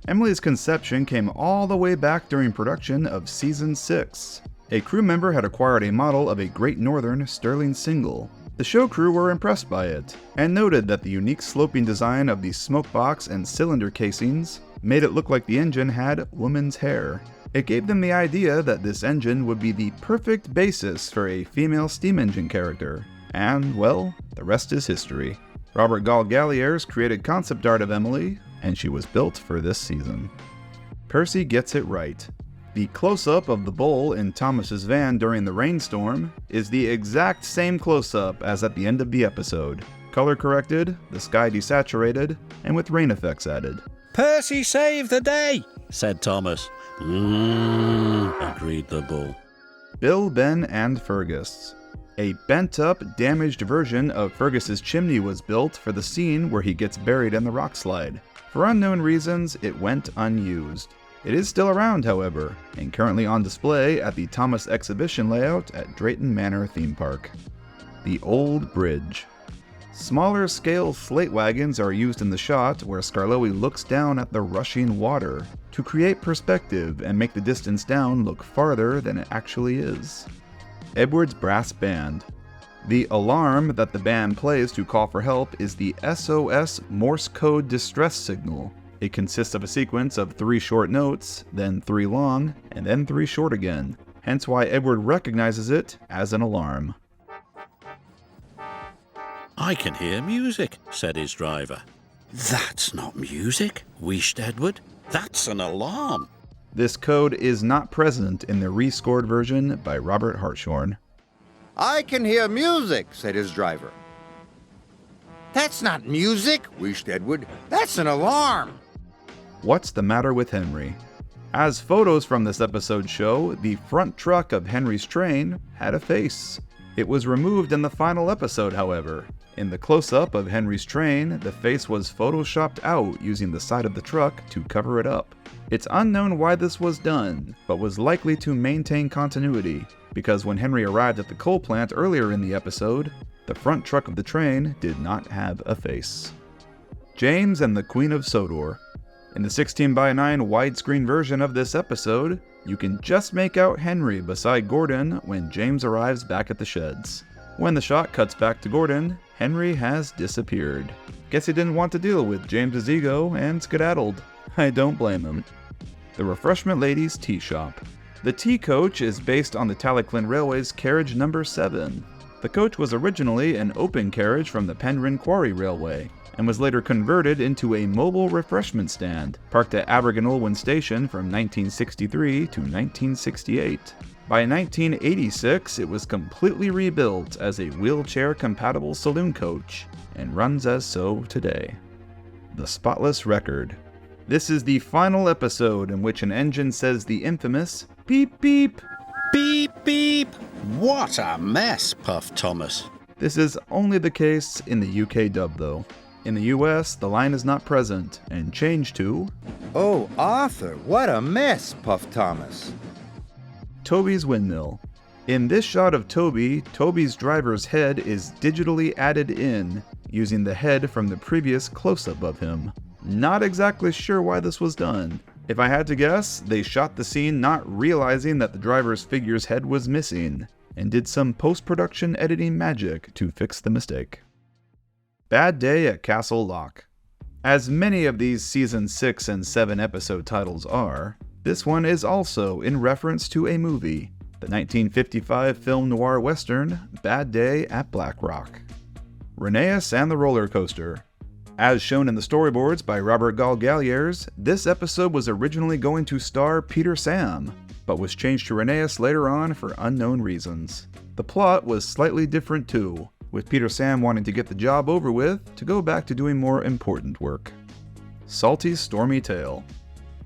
Emily's conception came all the way back during production of Season 6. A crew member had acquired a model of a Great Northern Stirling single. The show crew were impressed by it, and noted that the unique sloping design of the smokebox and cylinder casings made it look like the engine had woman's hair. It gave them the idea that this engine would be the perfect basis for a female steam engine character, and, well, the rest is history. Robert Galliers created concept art of Emily, and she was built for this season. Percy gets it right. The close-up of the bull in Thomas's van during the rainstorm is the exact same close-up as at the end of the episode. Color corrected, the sky desaturated, and with rain effects added.
Percy saved the day, said Thomas. Agreed the bull.
Bill, Ben, and Fergus. A bent-up, damaged version of Fergus's chimney was built for the scene where he gets buried in the rock slide. For unknown reasons, it went unused. It is still around, however, and currently on display at the Thomas Exhibition layout at Drayton Manor Theme Park. The Old Bridge. Smaller scale slate wagons are used in the shot where Skarloey looks down at the rushing water to create perspective and make the distance down look farther than it actually is. Edward's Brass Band. The alarm that the band plays to call for help is the SOS Morse code distress signal. It consists of a sequence of 3 short notes, then 3 long, and then 3 short again, hence why Edward recognizes it as an alarm.
I can hear music, said his driver. That's not music, wheezed Edward. That's an alarm.
This code is not present in the rescored version by Robert Hartshorn.
I can hear music, said his driver. That's not music, wished Edward. That's an alarm.
What's the matter with Henry? As photos from this episode show, the front truck of Henry's train had a face. It was removed in the final episode, however. In the close-up of Henry's train, the face was photoshopped out using the side of the truck to cover it up. It's unknown why this was done, but was likely to maintain continuity, because when Henry arrived at the coal plant earlier in the episode, the front truck of the train did not have a face. James and the Queen of Sodor. In the 16:9 widescreen version of this episode, you can just make out Henry beside Gordon when James arrives back at the sheds. When the shot cuts back to Gordon, Henry has disappeared. Guess he didn't want to deal with James's ego and skedaddled. I don't blame him. The Refreshment Lady's Tea Shop. The tea coach is based on the Talyllyn Railway's carriage number 7. The coach was originally an open carriage from the Penryn Quarry Railway, and was later converted into a mobile refreshment stand, parked at Abergynolwyn Station from 1963 to 1968. By 1986, it was completely rebuilt as a wheelchair-compatible saloon coach, and runs as so today. The Spotless Record. This is the final episode in which an engine says the infamous beep beep.
Beep beep! What a mess, puffed Thomas.
This is only the case in the UK dub though. In the US, the line is not present, and changed to...
Oh, Arthur, what a mess, puffed Thomas.
Toby's Windmill. In this shot of Toby, Toby's driver's head is digitally added in, using the head from the previous close-up of him. Not exactly sure why this was done. If I had to guess, they shot the scene not realizing that the driver's figure's head was missing, and did some post-production editing magic to fix the mistake. Bad Day at Castle Lock. As many of these Season 6 and 7 episode titles are, this one is also in reference to a movie, the 1955 film noir western Bad Day at Black Rock. Rheneas and the Roller Coaster. As shown in the storyboards by Robert Gall Galliers, this episode was originally going to star Peter Sam, but was changed to Rheneas later on for unknown reasons. The plot was slightly different too, with Peter Sam wanting to get the job over with to go back to doing more important work. Salty's Stormy Tale.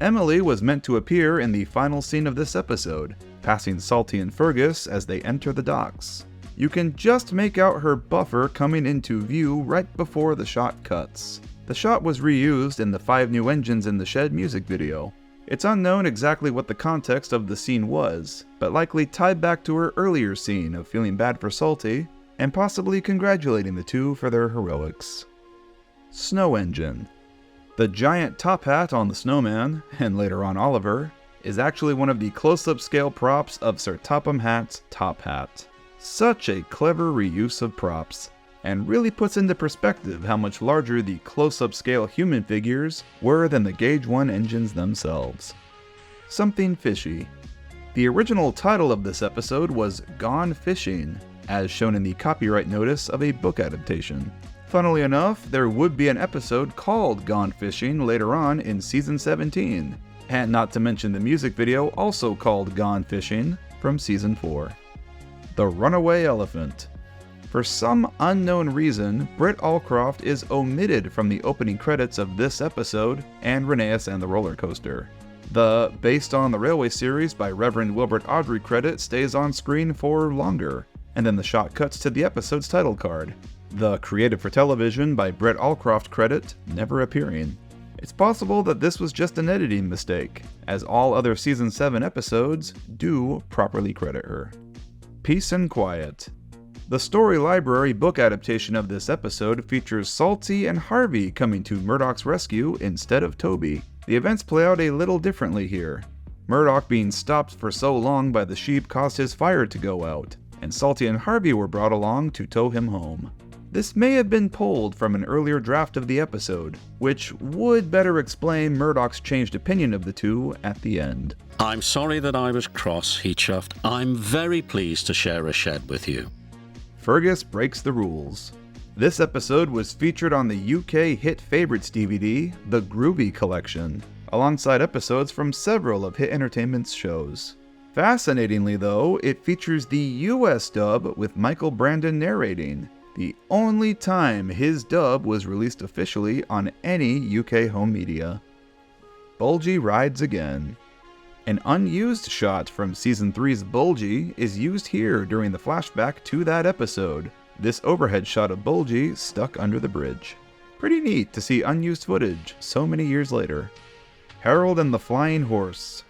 Emily was meant to appear in the final scene of this episode, passing Salty and Fergus as they enter the docks. You can just make out her buffer coming into view right before the shot cuts. The shot was reused in the 5 New Engines in the Shed music video. It's unknown exactly what the context of the scene was, but likely tied back to her earlier scene of feeling bad for Salty, and possibly congratulating the two for their heroics. Snow Engine. The giant top hat on the snowman, and later on Oliver, is actually one of the close-up scale props of Sir Topham Hatt's top hat. Such a clever reuse of props, and really puts into perspective how much larger the close-up scale human figures were than the Gauge 1 engines themselves. Something Fishy. The original title of this episode was Gone Fishing, as shown in the copyright notice of a book adaptation. Funnily enough, there would be an episode called Gone Fishing later on in Season 17, and not to mention the music video also called Gone Fishing from Season 4. The Runaway Elephant. For some unknown reason, Britt Allcroft is omitted from the opening credits of this episode and Rheneas and the Roller Coaster. The Based on the Railway series by Reverend Wilbert Audrey credit stays on screen for longer, and then the shot cuts to the episode's title card. The Created for Television by Britt Allcroft credit never appearing. It's possible that this was just an editing mistake, as all other Season 7 episodes do properly credit her. Peace and Quiet. The Story Library book adaptation of this episode features Salty and Harvey coming to Murdoch's rescue instead of Toby. The events play out a little differently here. Murdoch being stopped for so long by the sheep caused his fire to go out, and Salty and Harvey were brought along to tow him home. This may have been pulled from an earlier draft of the episode, which would better explain Murdoch's changed opinion of the two at the end.
I'm sorry that I was cross, he chuffed. I'm very pleased to share a shed with you.
Fergus Breaks the Rules. This episode was featured on the UK Hit Favorites DVD, The Groovy Collection, alongside episodes from several of Hit Entertainment's shows. Fascinatingly though, it features the US dub with Michael Brandon narrating, the only time his dub was released officially on any UK home media. Bulgy rides again. An unused shot from Season 3's Bulgy is used here during the flashback to that episode. This overhead shot of Bulgy stuck under the bridge. Pretty neat to see unused footage so many years later. Harold and the Flying Horse.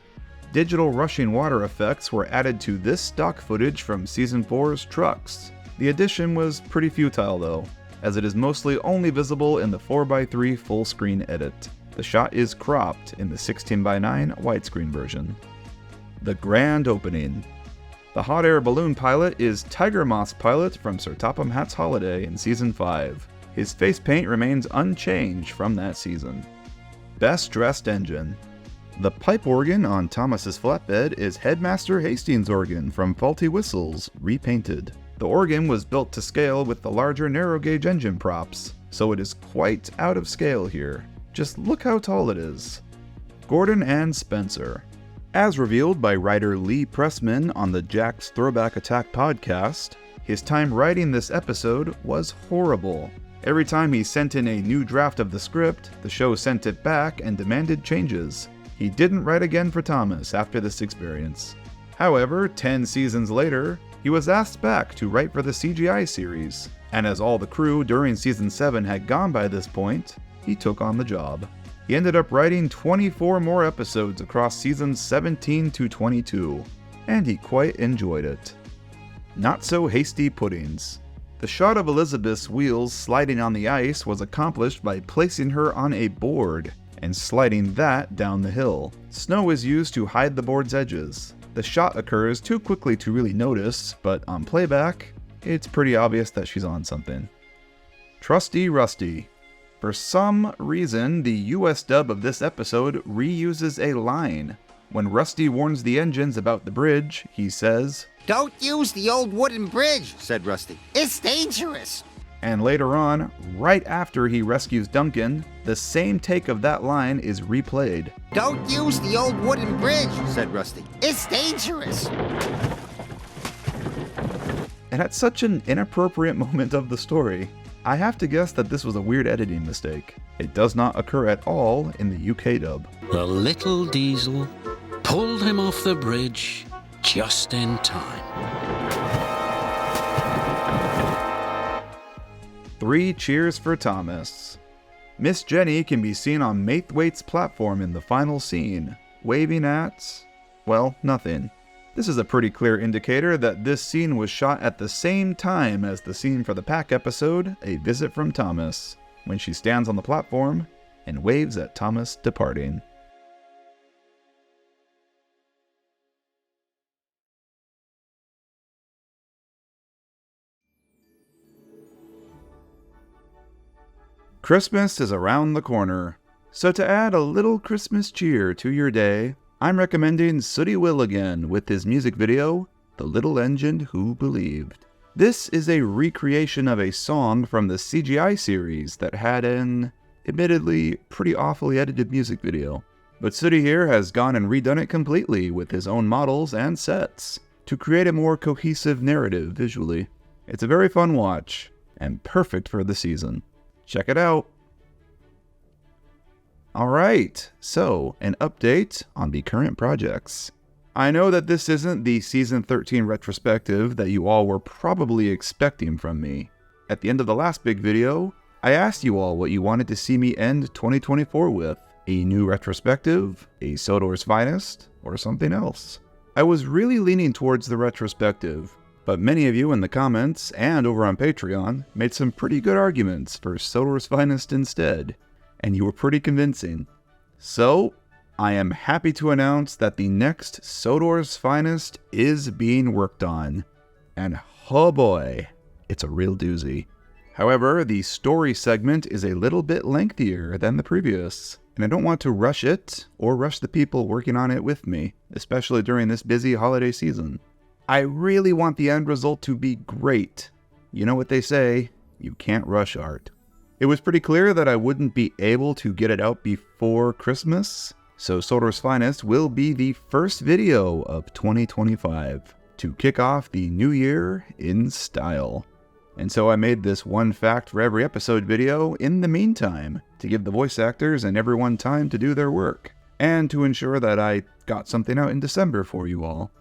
Digital rushing water effects were added to this stock footage from Season 4's Trucks. The addition was pretty futile though, as it is mostly only visible in the 4x3 full screen edit. The shot is cropped in the 16:9 widescreen version. The grand opening. The hot air balloon pilot is Tiger Moth's pilot from Sir Topham Hatt's Holiday in Season 5. His face paint remains unchanged from that season. Best dressed engine. The pipe organ on Thomas's flatbed is Headmaster Hastings' organ from Faulty Whistles, repainted. The organ was built to scale with the larger narrow gauge engine props, so it is quite out of scale here. Just look how tall it is. Gordon and Spencer. As revealed by writer Lee Pressman on the Jack's Throwback Attack podcast, his time writing this episode was horrible. Every time he sent in a new draft of the script, the show sent it back and demanded changes. He didn't write again for Thomas after this experience. However, 10 seasons later, he was asked back to write for the CGI series, and as all the crew during Season 7 had gone by this point, he took on the job. He ended up writing 24 more episodes across seasons 17 to 22, and he quite enjoyed it. Not so hasty puddings. The shot of Elizabeth's wheels sliding on the ice was accomplished by placing her on a board and sliding that down the hill. Snow is used to hide the board's edges. The shot occurs too quickly to really notice, but on playback, it's pretty obvious that she's on something. Trusty Rusty. For some reason, the US dub of this episode reuses a line. When Rusty warns the engines about the bridge, he says,
"Don't use the old wooden bridge," said Rusty. "It's dangerous."
And later on, right after he rescues Duncan, the same take of that line is replayed.
"Don't use the old wooden bridge," said Rusty. "It's dangerous."
And at such an inappropriate moment of the story, I have to guess that this was a weird editing mistake. It does not occur at all in the UK dub.
The little diesel pulled him off the bridge just in time.
3 cheers for Thomas. Miss Jenny can be seen on Maithwaite's platform in the final scene, waving at, well, nothing. This is a pretty clear indicator that this scene was shot at the same time as the scene for the Pack episode, A Visit from Thomas, when she stands on the platform and waves at Thomas departing. Christmas is around the corner, so to add a little Christmas cheer to your day, I'm recommending Sooty Will again with his music video, The Little Engine Who Believed. This is a recreation of a song from the CGI series that had an, admittedly, pretty awfully edited music video. But Sooty here has gone and redone it completely with his own models and sets to create a more cohesive narrative visually. It's a very fun watch, and perfect for the season. Check it out! Alright, so an update on the current projects. I know that this isn't the Season 13 retrospective that you all were probably expecting from me. At the end of the last big video, I asked you all what you wanted to see me end 2024 with. A new retrospective, a Sodor's Finest, or something else. I was really leaning towards the retrospective, but many of you in the comments and over on Patreon made some pretty good arguments for Sodor's Finest instead, and you were pretty convincing. So, I am happy to announce that the next Sodor's Finest is being worked on, and oh boy, it's a real doozy. However, the story segment is a little bit lengthier than the previous, and I don't want to rush it or rush the people working on it with me, especially during this busy holiday season. I really want the end result to be great. You know what they say, you can't rush art. It was pretty clear that I wouldn't be able to get it out before Christmas, So Sodor's Finest will be the first video of 2025 to kick off the new year in style. And so I made this one fact for every episode video in the meantime to give the voice actors and everyone time to do their work, and to ensure that I got something out in December for you all.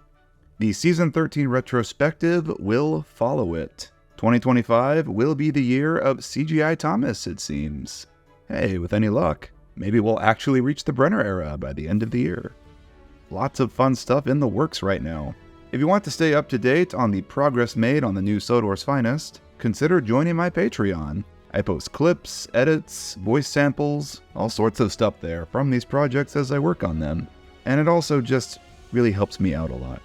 The Season 13 retrospective will follow it. 2025 will be the year of CGI Thomas, it seems. Hey, with any luck, maybe we'll actually reach the Brenner era by the end of the year. Lots of fun stuff in the works right now. If you want to stay up to date on the progress made on the new Sodor's Finest, consider joining my Patreon. I post clips, edits, voice samples, all sorts of stuff there from these projects as I work on them. And it also just really helps me out a lot.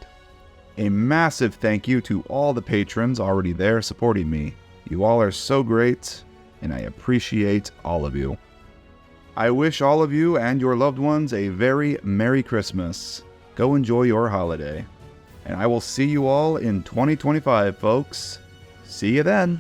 A massive thank you to all the patrons already there supporting me. You all are so great, and I appreciate all of you. I wish all of you and your loved ones a very Merry Christmas. Go enjoy your holiday. And I will see you all in 2025, folks. See you then.